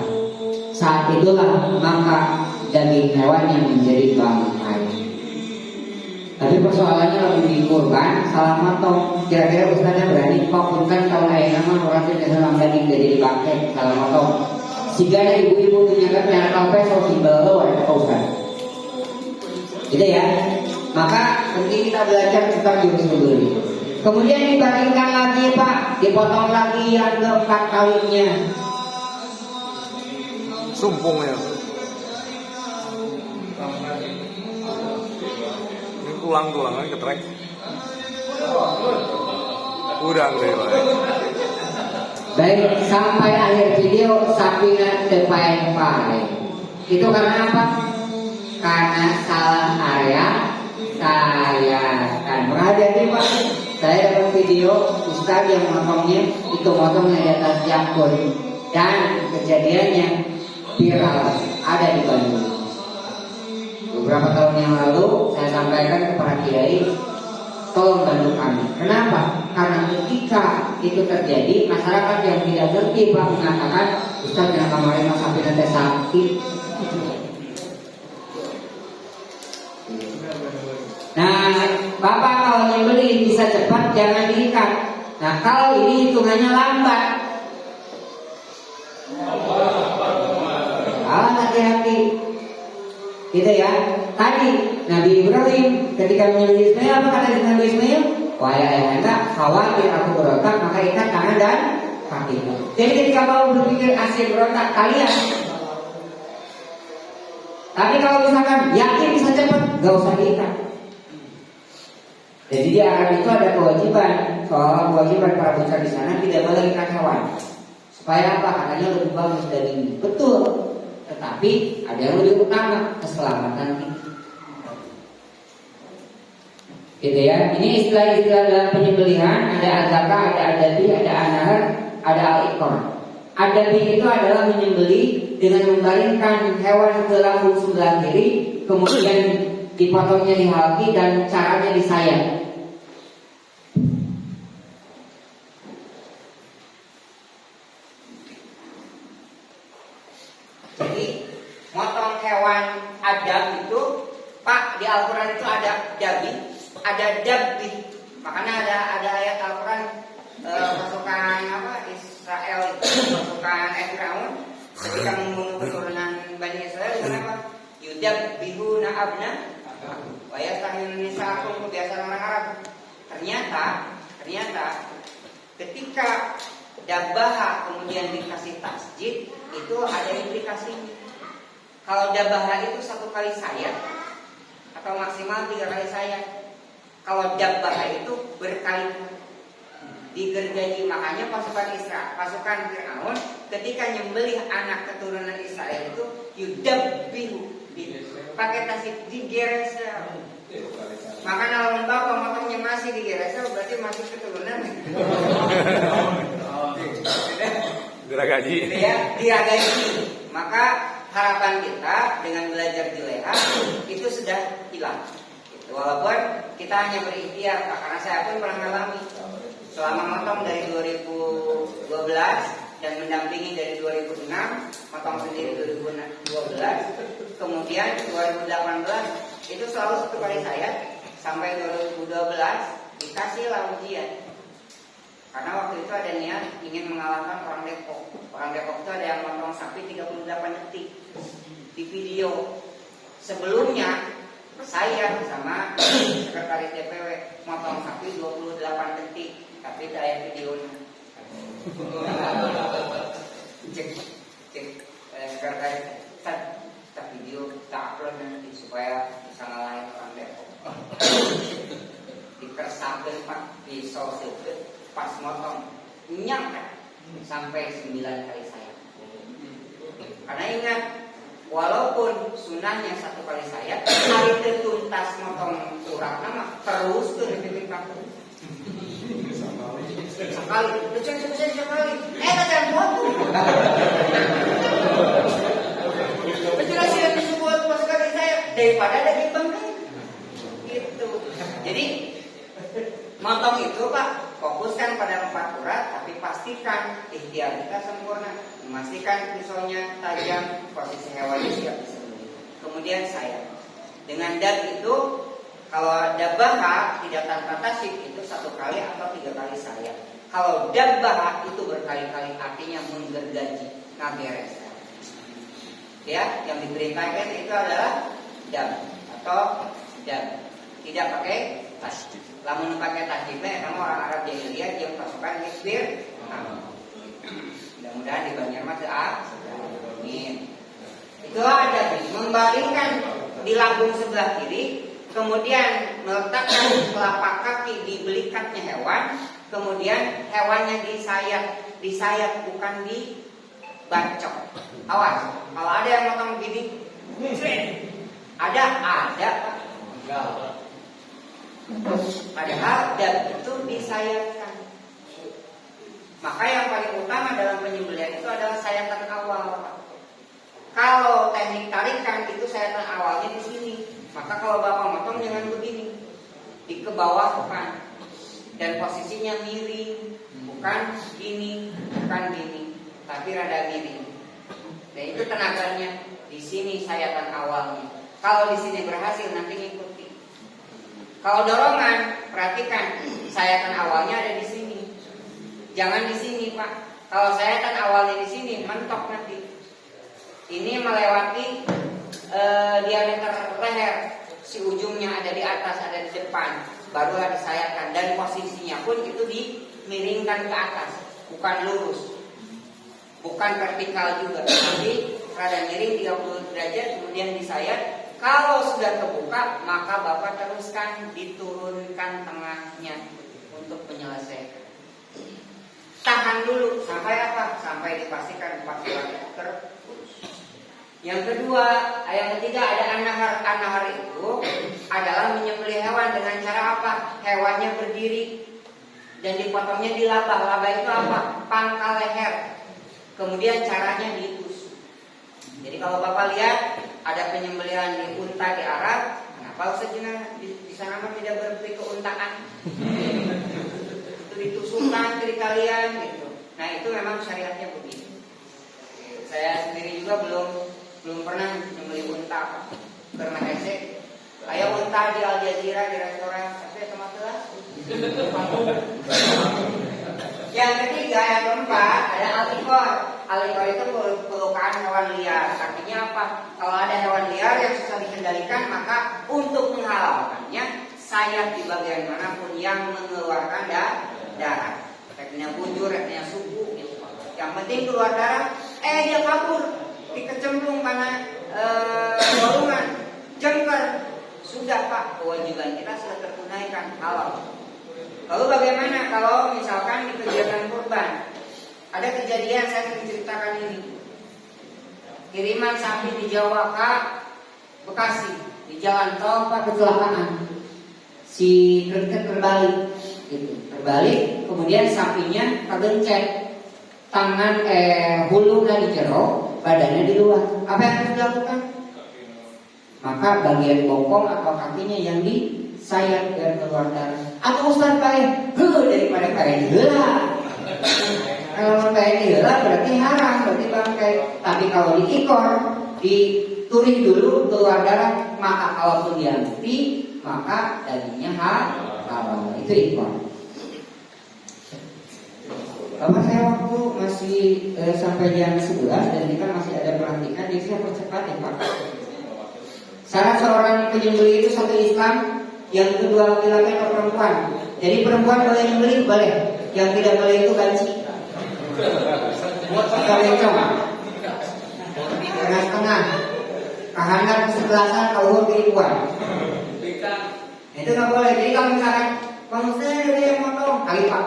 Saat itulah maka daging hewannya menjadi bangkai. Tapi persoalannya lebih di kurban salah motong. Kira-kira Ustaznya berani papunkan kalau ayah nama orang itu salam daging gak jadi pakai salah motong. Sehingga ada ibu-ibu menyangka merah kalpe so simbol lo ada Ustaz. Gitu ya. Maka penting kita belajar tentang jurus membeli. Kemudian dibaringkan lagi Pak, dipotong lagi yang keempat kalinya. Sumpungnya. Ini tulang-tulangan ketrek. Udang deh Pak. Baik, sampai akhir video sapinya tepaeng-paeng. Itu karena apa? Karena salah area saya kan menghadapi Pak. Saya dapat video Ustaz yang motongnya itu motongnya di atas jakun dan kejadiannya viral ada di Bandung. Beberapa tahun yang lalu saya sampaikan kepada kiai, tolong bantu kami. Kenapa? Karena ketika itu terjadi, masyarakat yang tidak ngerti Pak mengatakan Ustaz yang kemarin mas sapi nanti sakit. Nah, Bapak kalau nyembeli bisa cepat, jangan diikat. Nah, kalau ini hitungannya lambat. Hati-hati. Gitu ya. Tadi Nabi Ibrahim ketika menyembelih Ismail, apa kata Nabi Ismail? Wah ya enggak, khawatir aku berontak, maka ikat tangan dan kakimu. Jadi ketika mau berpikir asik berontak kalian. Tapi kalau misalkan yakin bisa cepat, gak usah diikat. Jadi di Arab itu ada kewajiban, soal kewajiban para bocah di sana tidak boleh ikat hewan. Supaya apa? Katanya lebih bagus dagingnya. Betul. Tetapi ada yang lebih utama, keselamatan kita. Gitu ya. Ini istilah-istilah dalam penyembelihan. Ada azaka, ada adabi, ada anahar, ada al-iqor. Adabi itu adalah menyembeli dengan membaringkan hewan ke lambung sebelah kiri, kemudian dipotongnya di halki dan caranya disayat. Jadi motong hewan adab itu Pak, di Al-Quran itu ada dabi, ada dabbi. Makanya ada ayat Al-Quran pasukan apa Israel itu, pasukan Firaun ketika membunuh keturunan Bani Israel, kenapa? Yudabbihuna abna wa yastahiyuna nisa'akum, kebiasaan orang Arab. Ternyata ketika dabaha kemudian dikasih tasjid itu ada implikasinya. Kalau dabaha itu 1 kali sayat atau maksimal 3 kali sayat. Kalau dabaha itu berkali-kali digergaji. Makanya pasukan Firaun ketika nyembelih anak keturunan Israel itu yudabbihu, pakai tasjid, digeresel. Maka kalau bapak motongnya masih digeresel berarti masih keturunan. Diragaji. Ya, diragaji. Maka harapan kita dengan belajar di leha itu sudah hilang. Walaupun kita hanya berikhtiar, karena saya pun pernah mengalami selama motong dari 2012 dan mendampingi dari 2006, motong sendiri 2012, kemudian 2018 itu selalu 1 kali sayat sampai 2012 dikasih ujian. Karena waktu itu ada niat ingin mengalahkan orang Depok. Orang Depok itu ada yang motong sapi 38 detik di video. Sebelumnya saya sama sekretaris DPW motong sapi 28 detik, tapi saya videonya. Cek sekretaris, kita video, kita upload nanti supaya bisa ngalahin orang Depok. Dikersapin Pak pisau sedikit pas motong nyampe sampai 9 kali sayat. Karena ingat, walaupun sunahnya 1 kali sayat, hari tertuntas motong urat nama terus tuh di kampung. Sekali, sekali. Jangan potong. Penjelasan yang disebut pas kali sayat daripada daging bangkai. Gitu. Jadi motong itu Pak, fokuskan pada 4 urat, tapi pastikan ikhtiar kita sempurna, memastikan pisaunya tajam, posisi hewannya siap disembelih. Kemudian sayat. Dengan dab itu Kalau dabaha tidak tanpa tasik itu 1 kali atau 3 kali sayap. Kalau dabaha itu berkali-kali, artinya menggergaji, ngaberes. Ya, yang diperintahkan itu adalah dab atau dab. Tidak pakai tasik. Lamun pakai tasdiknya kamu orang Arab jahiliyah yang pasukan hizbir. Mudah-mudahan di Banjar mah amin. Itulah ada membaringkan di lambung sebelah kiri, kemudian meletakkan telapak kaki di belikatnya hewan, kemudian hewannya disayat bukan dibacok. Awas, kalau ada yang motong begini, ada. Padahal dab itu disayatkan. Maka yang paling utama dalam penyembelihan itu adalah sayatan awal. Kalau teknik tarikan itu sayatan awalnya di sini. Maka kalau bapak motong jangan begini, dikebawahkan dan posisinya miring, bukan gini, tapi rada miring. Dan itu tenaganya di sini sayatan awalnya. Kalau di sini berhasil nanti ngikuti. Kalau dorongan, perhatikan sayatan awalnya ada di sini. Jangan di sini, Pak. Kalau sayatan awalnya di sini, mentok nanti. Ini melewati diameter leher. Si ujungnya ada di atas, ada di depan. Barulah disayatkan. Dan posisinya pun itu dimiringkan ke atas. Bukan lurus. Bukan vertikal juga. Tapi rada miring 30 derajat, kemudian disayat. Kalau sudah terbuka, maka Bapak teruskan diturunkan tengahnya untuk penyelesaian. Tahan dulu sampai apa? Sampai dipastikan 4 bulan terputus. Yang kedua, yang ketiga ada an-nahar. An-nahar itu adalah menyembelih hewan dengan cara apa? Hewannya berdiri dan dipotongnya di labah. Labah itu apa? Pangkal leher. Kemudian caranya diitus. Jadi kalau Bapak lihat ada penyembelihan di unta di Arab, kenapa Ustaz Juna di sana mah tidak berperi keuntaan? Itu ditusukkan ke kalian gitu. Nah itu memang syariatnya begini. Saya sendiri juga belum pernah menyembelih unta karena hesek. Kayak unta di Al Jazeera di restoran, saya sama telah. Yang ketiga, yang keempat ada al-iqor. Al-iqor itu pelukaan hewan liar. Artinya apa? Kalau ada hewan liar yang susah dikendalikan, maka untuk menghalalkannya sayat di bagian manapun yang mengeluarkan darah. Reknya bujur, reknya subuh gitu. Yang penting keluar darah, dia kabur, dikecemplung karena golongan, jengker. Sudah Pak, kewajiban kita sudah tertunaikan, halal. Lalu bagaimana kalau misalkan di kegiatan kurban? Ada kejadian saya ingin ceritakan ini. Kiriman sapi di Jawa ke Bekasi, di jalan tol Pak kecelakaan. Si kerket terbalik, gitu. Terbalik, kemudian sapinya kegencet. Tangan hulunya di jero, badannya di luar. Apa yang harus dilakukan? Maka bagian bokong atau kakinya yang disayat biar keluar darah. Atau Ustaz pakai daripada pakai heula. Kalau pakai heula berarti haram, berarti bangkai. Tapi kalau diikor, diturih dulu keluar darah, maka kalaupun diganti, maka dagingnya halal. Itu ikor. Bapak saya waktu masih sampai jam 11 dan kita masih ada pelantikan, jadi saya percepat ya Pak. Syarat seorang penyembelih itu satu Islam, yang kedua laki-laki atau perempuan. Jadi perempuan boleh nyembelih, boleh. Yang tidak boleh itu banci. Kalencong. Tengah-tengah. Kahanan kesebelasan, kauhur keribuan. Itu nggak boleh. Jadi kalau misalkan Bang Ustaz ada yang motong, kali Pak.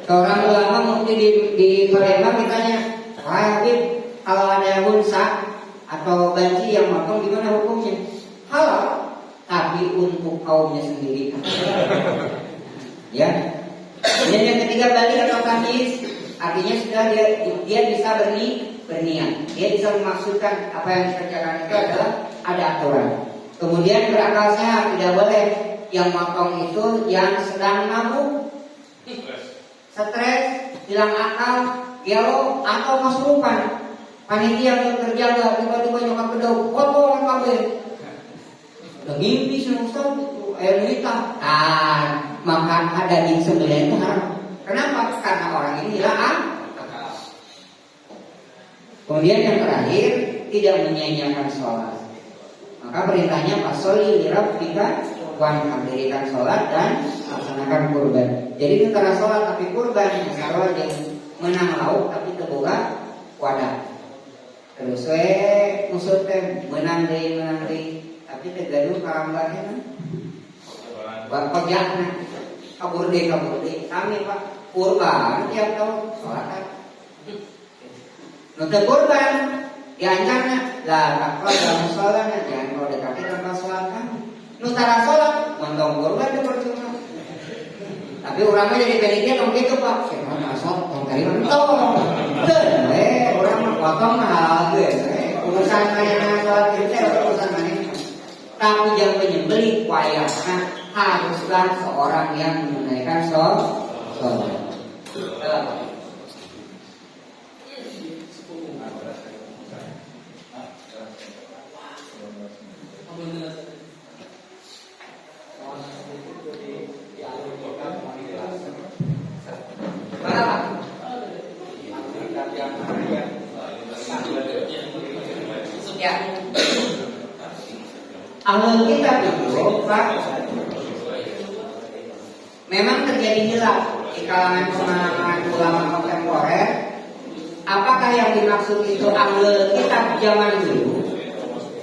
Seorang ulama mungkin di Palembang ditanya, wah Habib, kalau ada unsa atau banci yang motong gimana hukumnya? Halal. Tapi untuk kaumnya sendiri. Ya. Dan yang ketiga balik atau tamyiz, artinya sudah dia bisa berniat. Dia bisa memaksudkan apa yang dikerjakan itu adalah ada aturan. Kemudian berakal sehat, tidak boleh yang motong itu yang sedang mabuk, stres, hilang akal, gelo atau kesurupan. Panitia yang terjaga tiba-tiba nyokap kedau, potong kabel. ngimpi sama Ustaz itu air hitam. Makan daging sembelih itu haram. Kenapa? Karena orang ini hilang akal. Kemudian yang terakhir, tidak menyia-nyiakan sholat. Maka perintahnya fasholli lirabbika wanhar, dirikan sholat dan laksanakan kurban. Jadi antara sholat tapi kurban, misalnya yang menang lauk tapi terbuka wadah. Terus musuh teh menang deui tapi tegaduh karambahnya kan. Bapak jakna kabur deh kami Pak kurban tiap tahun sholat. Nuntut kurban diancarna lah takwa dalam sholat jangan kau dekati tanpa sholat kan. Nutara sholat montong kurban itu percuma. Tapi orangnya jadi panitia dong gitu Pak. Saya masuk tong kali mentong. Dan orang mah potong mahal gitu. Urusan mana sholat kita urusan mana. Tapi yang menyembelih wayahnya haruslah seorang yang menunaikan sholat. Ya. Ahlul kitab itu Pak, memang terjadi hilaf di kalangan pemahaman ulama kontemporer. Apakah yang dimaksud itu ahlul kitab zaman dulu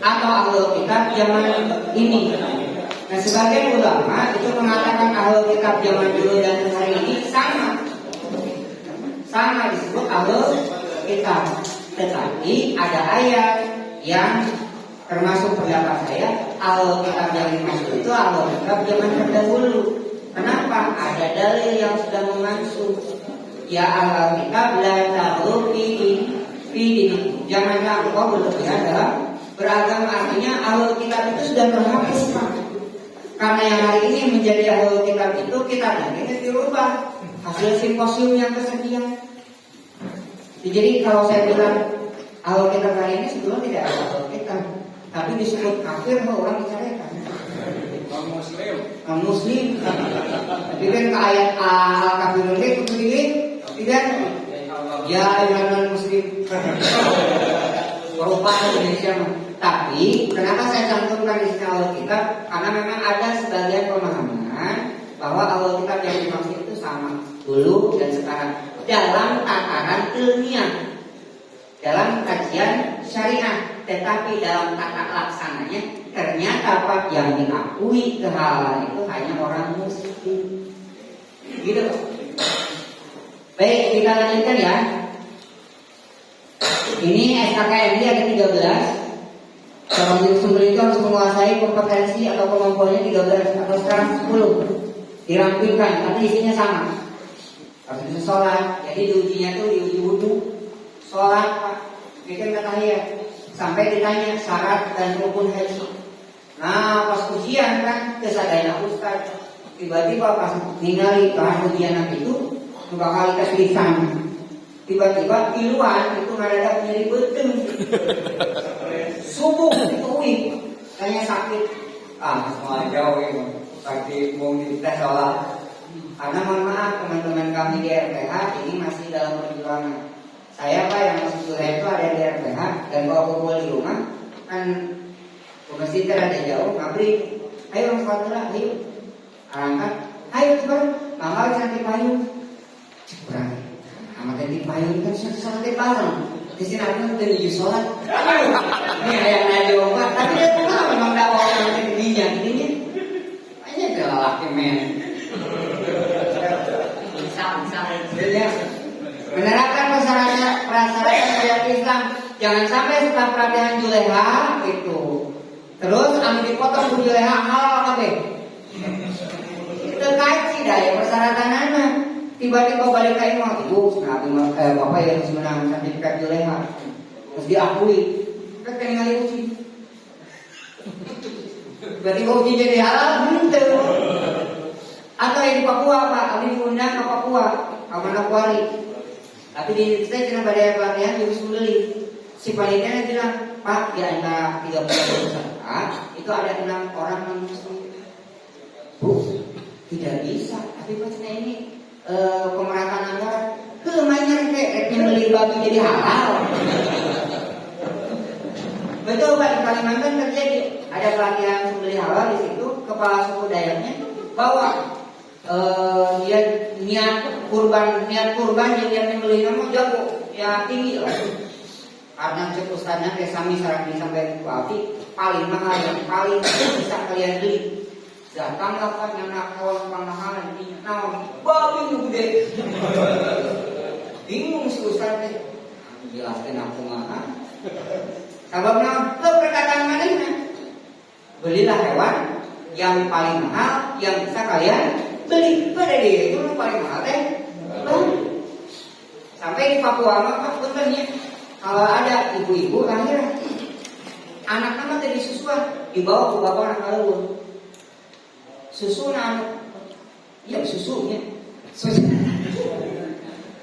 atau ahlul kitab zaman ini? Nah, sebagian ulama itu mengatakan ahlul kitab zaman dulu dan hari ini sama disebut ahlul kitab. Tetapi ada ayat yang termasuk pendapat saya, ahlul kitab yang dimaksud itu ahlul kitab zaman terdahulu. Kenapa? Ada dalil yang sudah mengancam. Ya ahlul kitab la taghlu fi dinikum. Janganlah engkau berlebihan dalam beragama. Artinya ahlul kitab itu sudah terhapus. Karena yang hari ini menjadi ahlul kitab itu kitabnya ini dirubah hasil simposium yang kesekian. Jadi kalau saya bilang ahlul kitab hari ini sebetulnya tidak ada ahlul kitab, tapi disebut kafir orang diceraikan. Muslim. Tapi kan ke ayat al-kafirun itu tidak. Ya ayuhan muslim. Merupakan Indonesia. Tapi kenapa saya cantumkan di sini ahlul kitab? Karena memang ada sebagian pemahaman bahwa ahlul kitab yang dimaksud itu sama dulu dan sekarang dalam tataran ilmiah, dalam kajian syariah. Tetapi dalam tata laksananya ternyata Pak yang diakui kehalalan itu hanya orang muslim. Gitu. Baik, kita lanjutkan ya. Ini SKKMI ada 13. Seorang jenis sumber itu harus menguasai kompetensi atau kemampuannya 13 atau sekarang 10. Dirampilkan, tapi isinya sama. Harus bisa sholat. Jadi diujinya tuh diuji wudhu, sholat Pak. Bikin tahiyat. Sampai ditanya syarat dan rukun haji. Nah pas ujian kan kesadanya Ustaz, tiba-tiba pas ningali bahan ujian itu bakal tes lisan. Tiba-tiba piluan itu mendadak menjadi beteng. Subuh itu wih, tanya sakit. Semua jauh ini, pasti mau dites sholat. Karena mohon maaf teman-teman kami di RPH ini masih dalam perjuangan. Saya Pak yang masuk kuliah itu ada di RPH dan kalau kumpul di rumah kan ke masjid ada jauh, ngabri. Ayo orang sholat, ayo angkat, ayo cepat, mangga cantik payung. Kurang, amat cantik payung kan sholat bareng. Di sini aku menuju sholat. Ini ayam nadi obat, tapi dia tahu memang dakwah orang tingginya, tingginya. Banyak adalah laki men. Bisa. Menerapkan persyaratan syariat Islam. Jangan sampai setelah pelatihan Juleha itu terus anu dipotong ku Juleha halal kabeh. Itu kaji daya persyaratan anak. Tiba-tiba balik ke imam, ibu, bapak yang menang sertifikat Juleha terus diakui. Kan tinggal uji. Tiba-tiba uji jadi halal, betul. Atau yang di Papua Pak, kami diundang ke Papua, ke Manokwari. Tapi di saya kena pada pelatihan jurus membeli. Si panitianya bilang, Pak, di antara 30 perusahaan maka itu ada 6 orang non muslim. Bu, tidak bisa. Tapi maksudnya ini pemerataan anggaran. Kemainnya kayak beli babi jadi halal. Betul Pak, di Kalimantan terjadi ada pelatihan sembelih halal di situ. Kepala suku Dayaknya bawa dia niat kurban yang dia nyembelih nama jago ya tinggi lah. Karena cek ustaznya kayak sami sarang disampaikan ke api paling mahal yang paling bisa kalian beli. Datanglah Pak anak kawan pangmahalan ini. Nah, babi gede. Bingung si ustaznya. Jelaskan aku mahal. Sababnya ke perkataan malingnya. Belilah hewan yang paling mahal yang bisa kalian beli. Pada dia itu paling mahal sampai di Papua mah benarnya kalau ada ibu-ibu lahiran anak nama tadi susuan dibawa ke bapak anak lalu susunan ya susunya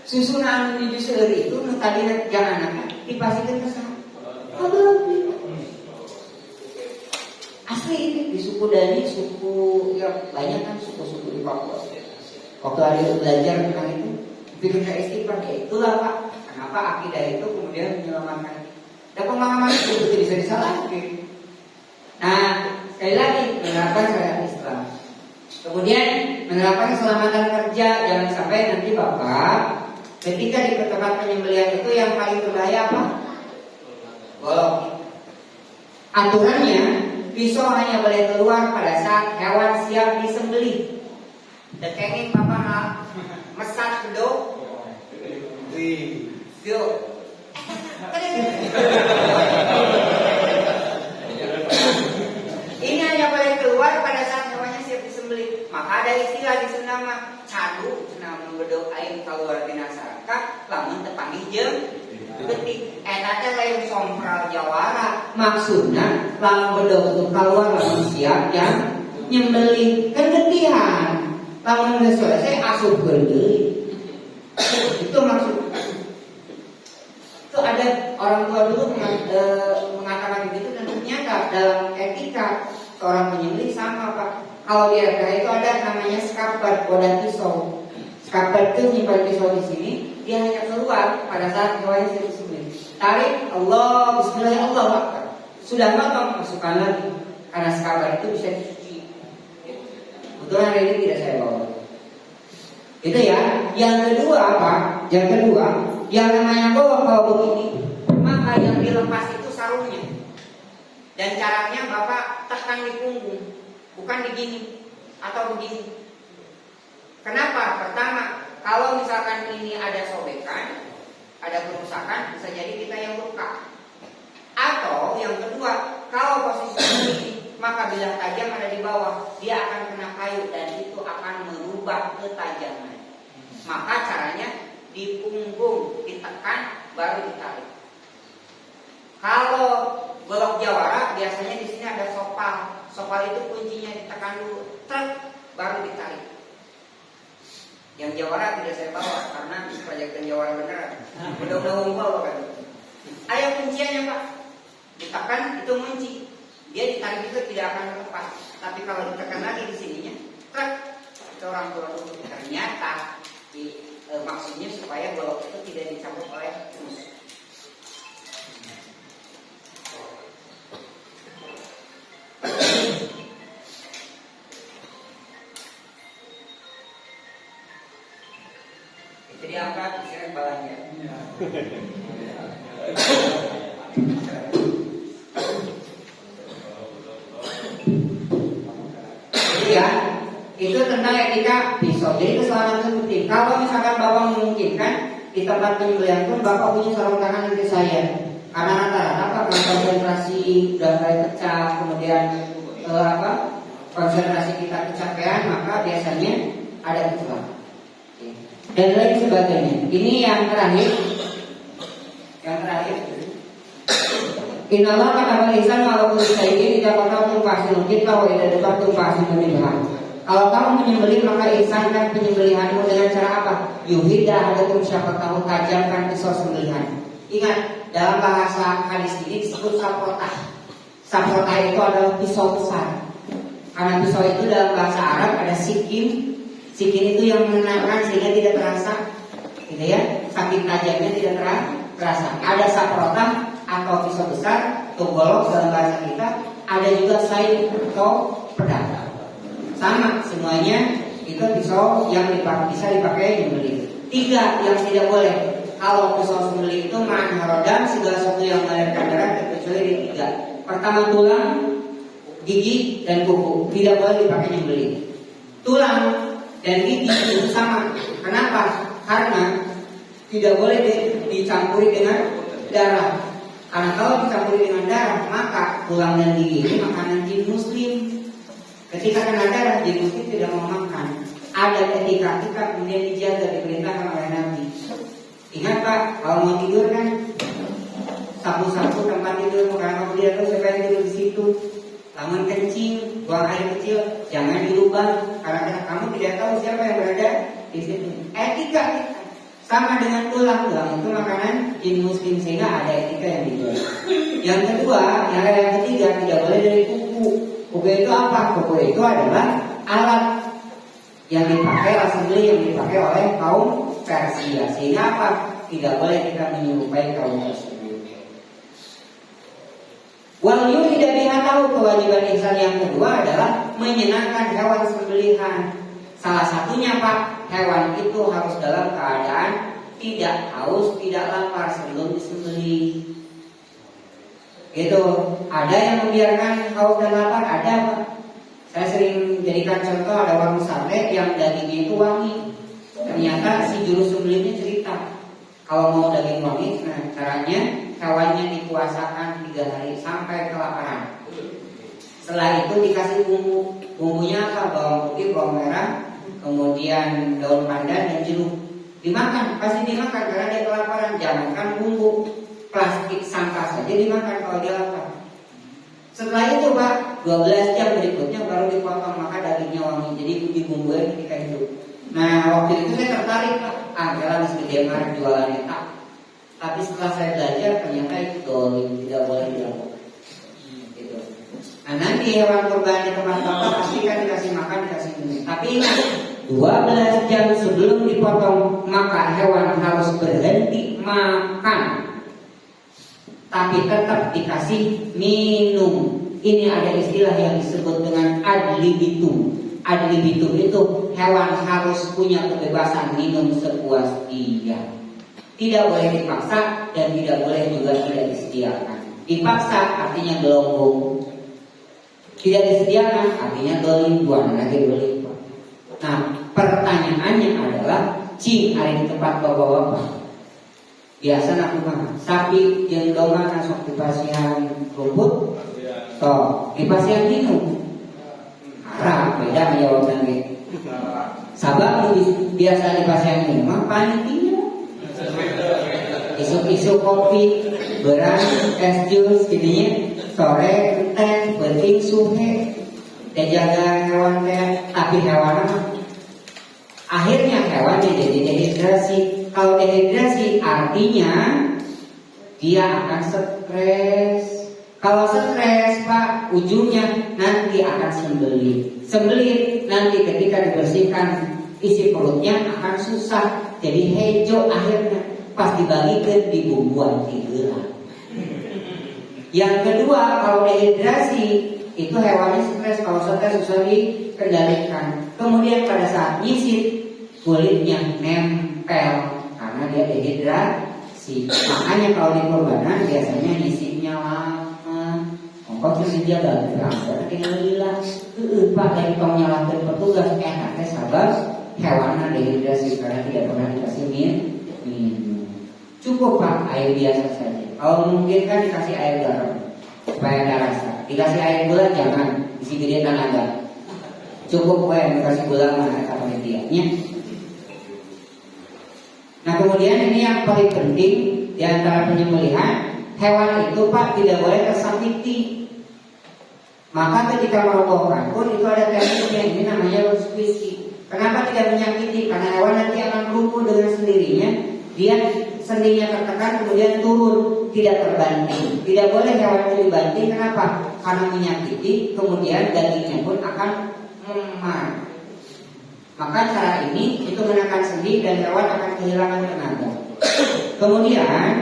susunan di sehari itu tadi jangan anaknya dipastikan ke sana. Asli ini di suku Dani, suku ya banyak kan suku-suku di Papua. Waktu ada belajar tentang itu, bikin istighfar ya itulah Pak. Kenapa akidah itu kemudian menyelamatkan? Dan pemahaman itu tidak bisa disalahkan. Nah, sekali lagi menerapkan syariat Islam. Kemudian menerapkan keselamatan kerja, jangan sampai nanti Bapak ketika di tempat penyembelihan itu yang paling berbahaya apa? Golok. Aturannya pisau hanya boleh keluar pada saat hewan siap disembelih. Dekengin Bapak mesat kedok. Yuk. Ini hanya boleh keluar pada saat hewannya siap disembelih. Maka ada istilah di Sunda mah cadu, namun bedok aing keluar dina saraka, lamun tepanggih jeung ketik. Teh lain sompral jawara. Maksudnya lamun bedok itu keluar lamun siap yang nyembelih kan getihan. Lamun geus selesai asupkeun deui. Itu maksudnya. Itu ada orang tua dulu mengatakan begitu dan ternyata dalam etika seorang penyembelih sama Pak. Kalau di RK itu ada namanya skapat wadah pisau. Skapat itu nyimpan pisau di sini, dia hanya keluar pada saat hewan siap disembelih. Tarik Allah Bismillah Allah Akbar. Sudah matang masukkan lagi karena skapat itu bisa dicuci. Betul hari ini tidak saya bawa. Itu ya. Yang kedua apa? Yang kedua, yang namanya golok kalau begini, maka yang dilepas itu sarungnya. Dan caranya Bapak tekan di punggung, bukan begini atau begini. Kenapa? Pertama, kalau misalkan ini ada sobekan, ada kerusakan, bisa jadi kita yang luka. Atau yang kedua, kalau posisi begini, maka bilah tajam ada di bawah, dia akan kena kayu dan itu akan merubah ketajaman. Maka caranya di punggung ditekan baru ditarik. Kalau golok jawara biasanya di sini ada sopal. Sopal itu kuncinya ditekan dulu, truk baru ditarik. Yang jawara tidak saya bawa karena proyekkan jawara beneran. Mudah-mudahan bawa kan. Ayo kunciannya Pak. Ditekan itu kunci. Dia ditarik itu tidak akan lepas. Tapi kalau ditekan lagi di sininya, truk itu orang tua dulu. Ternyata maksudnya supaya golok itu tidak dicabut oleh musuh. Itu diangkat, diseret balanya. Ya, itu tentang etika pisau. Jadi keselamatan penting. Kalau misalkan Bapak memungkinkan di tempat penyembelihan pun Bapak punya sarung tangan seperti saya. Karena rata-rata konsentrasi udah mulai pecah, kemudian konsentrasi kita kecapean, maka biasanya ada kecelakaan dan lain sebagainya. Ini yang terakhir. Inna Allah kata balisan walaupun sayyidin tidak pernah tumpasin kita wa tidak dapat tumpasin menyembelih. Kalau kamu menyembelih maka ihsankan penyembelihanmu dengan cara apa? Yuhida hadakum siapa tahu tajamkan pisau sembelihan. Ingat dalam bahasa hadis ini disebut saprotah. Saprotah itu adalah pisau besar. Karena pisau itu dalam bahasa Arab ada sikin. Sikin itu yang menenangkan sehingga tidak terasa, gitu ya. Saking tajamnya tidak terasa. Ada saprotah atau pisau besar, atau golok dalam bahasa kita. Ada juga saif atau pedang. Sama semuanya itu pisau yang bisa dipakai nyembelih. 3 yang tidak boleh. Kalau pisau sembelih itu ma'an segala sesuatu yang melahirkan darah terkecuali di 3. Pertama tulang, gigi, dan kuku tidak boleh dipakai nyembelih. Tulang dan gigi itu sama. Kenapa? Karena tidak boleh dicampuri dengan darah. Karena kalau dicampuri dengan darah, maka tulang dan gigi ini makanan jin muslim. Ketika kena darah, jin muslim tidak mau makan. Ada etika kita kemudian dijaga, diperintahkan oleh Nabi. Ingat Pak, kalau mau tidur kan sapu-sapu tempat tidur, karena kamu tidak tahu siapa yang tidur di situ. Lamun kencing, buang air kecil, jangan dirubah karena kamu tidak tahu siapa yang berada di situ. Etika kita sama dengan tulang itu makanan jin muslim, sehingga ada etika yang dijual. Yang kedua, yang ketiga tidak boleh dari kuku. Kuku itu apa? Kuku itu adalah alat yang dipakai sembelih yang dipakai oleh kaum Persia, sehingga apa? Tidak boleh kita menyerupai kaum tersebut. Wal yurida biha, tahu kewajiban ihsan yang kedua adalah menyenangkan hewan sembelihan. Salah satunya Pak, hewan itu harus dalam keadaan tidak haus, tidak lapar sebelum disembelih. Gitu. Ada yang membiarkan haus dan lapar, ada Pak. Saya sering jadikan contoh, ada warung sate yang dagingnya itu wangi. Ternyata si juru sembelihnya cerita, kalau mau daging wangi, nah caranya hewannya dikuasakan 3 hari sampai kelaparan. Setelah itu dikasih bumbu. Bumbunya apa? Bawang putih, bawang merah, kemudian daun pandan dan jeruk. Dimakan, pasti dimakan karena dia kelaparan. Jangankan bumbu, plastik sampah saja dimakan kalau dia lapar. Setelah itu Pak, 12 jam berikutnya baru dipotong, maka dagingnya wangi. Jadi dibumbuin ketika hidup. Nah waktu itu saya tertarik Pak, jalan segede mar jualannya tak. Tapi setelah saya belajar ternyata itu dolim, tidak boleh dilakukan. Gitu. Nah nanti hewan kurban di tempat Bapak pasti kan dikasih makan, dikasih minum. Tapi ingat, 12 jam sebelum dipotong maka hewan harus berhenti makan. Tapi tetap dikasih minum. Ini ada istilah yang disebut dengan adlibitum. Adlibitum itu hewan harus punya kebebasan minum sepuas dia. Tidak boleh dipaksa dan tidak boleh juga tidak disediakan. Dipaksa artinya gelombang. Tidak disediakan artinya dolim, bukan lagi dolim. Nah pertanyaannya adalah, cing ada di tempat bapak-bapak. Biasa nak mah sapi jeung domba masuk di pasien rumput, toh di pasien minum. Haram, beda jawabnya gitu. Sabab biasa di pasien minum mah panitia. Isu-isu kopi, beras, es jus, gininya sore teh, penting suhe, dan jaga hewan teh, tapi hewan mah akhirnya hewannya jadi dehidrasi. Kalau dehidrasi artinya dia akan stres. Kalau stres Pak, ujungnya nanti akan sembelit. Sembelit nanti ketika dibersihkan isi perutnya akan susah. Jadi hejo akhirnya pas dibagikan di bumbuan tigelan. Yang kedua, kalau dehidrasi itu hewannya stres. Kalau stres susah dikendalikan. Kemudian pada saat nyisit kulitnya nempel karena dia dehidrasi. Makanya kalau di kurbanan biasanya nyisipnya lama. Ongkos itu dijaga berangkat tinggal gila. Pak dari tong nyalakan petugas enaknya sabar hewannya dehidrasi karena tidak pernah dikasih minum. Cukup Pak air biasa saja. Kalau mungkin kan dikasih air garam supaya ada rasa. Dikasih air gula jangan, isi gede tenaga. Cukup yang dikasih gula mana kata medianya. Nah kemudian ini yang paling penting di antara penyembelihan, hewan itu Pak tidak boleh tersakiti. Maka ketika merobohkan pun itu ada tekniknya, ini namanya squishy. Kenapa tidak menyakiti? Karena hewan nanti akan lumpuh dengan sendirinya. Dia sendinya tertekan kemudian turun, tidak terbanting. Tidak boleh hewan itu dibanting. Kenapa? Karena menyakiti, kemudian dagingnya pun akan memar. Maka cara ini itu menekan sendi dan hewan akan kehilangan tenaga. Kemudian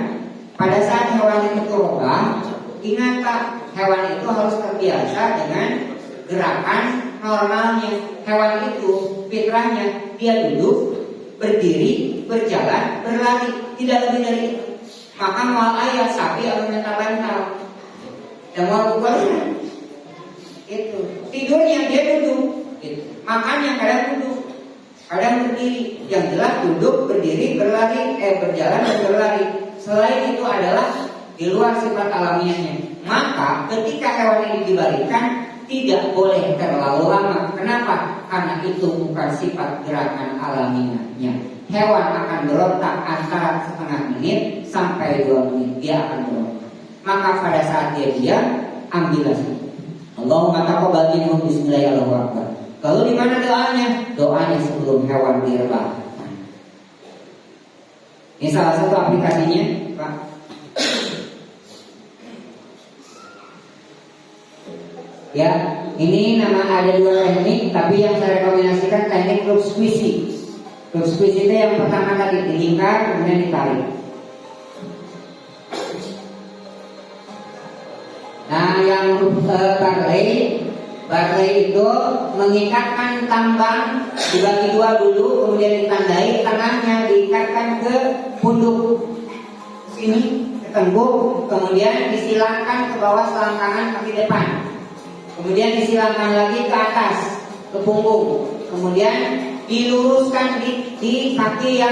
pada saat hewan itu robah, ingat Pak, hewan itu harus terbiasa dengan gerakan normalnya. Hewan itu fitrahnya dia duduk, berdiri, berjalan, berlari, tidak lebih dari itu. Maka mau ayah sapi atau mental-mental dan mau bukan itu tidurnya dia duduk, gitu. Makannya kadang duduk, kadang berdiri. Yang jelas duduk, berdiri, berlari, berjalan dan berlari. Selain itu adalah di luar sifat alamiahnya. Maka ketika hewan ini dibalikkan tidak boleh terlalu lama. Kenapa? Karena itu bukan sifat gerakan alamiahnya. Hewan akan berontak antara setengah menit sampai 2 menit. Dia akan berontak. Maka pada saat dia diam, ambillah. Allahumma taqabbal minhum bismillahirrahmanirrahim. Lalu di mana doanya? Doanya sebelum hewan direbah. Ini salah satu aplikasinya, Pak. Ya, ini nama ada 2 teknik, tapi yang saya rekomendasikan teknik loop squeezy. Loop squeezy itu yang pertama tadi dilingkar kemudian ditarik. Nah, yang Barley itu mengikatkan tambang dibagi 2 dulu, kemudian ditandai, tengahnya diikatkan ke punduk sini, ke tengguk, kemudian disilangkan ke bawah selangkangan kaki depan. Kemudian disilangkan lagi ke atas, ke punggung. Kemudian diluruskan di kaki yang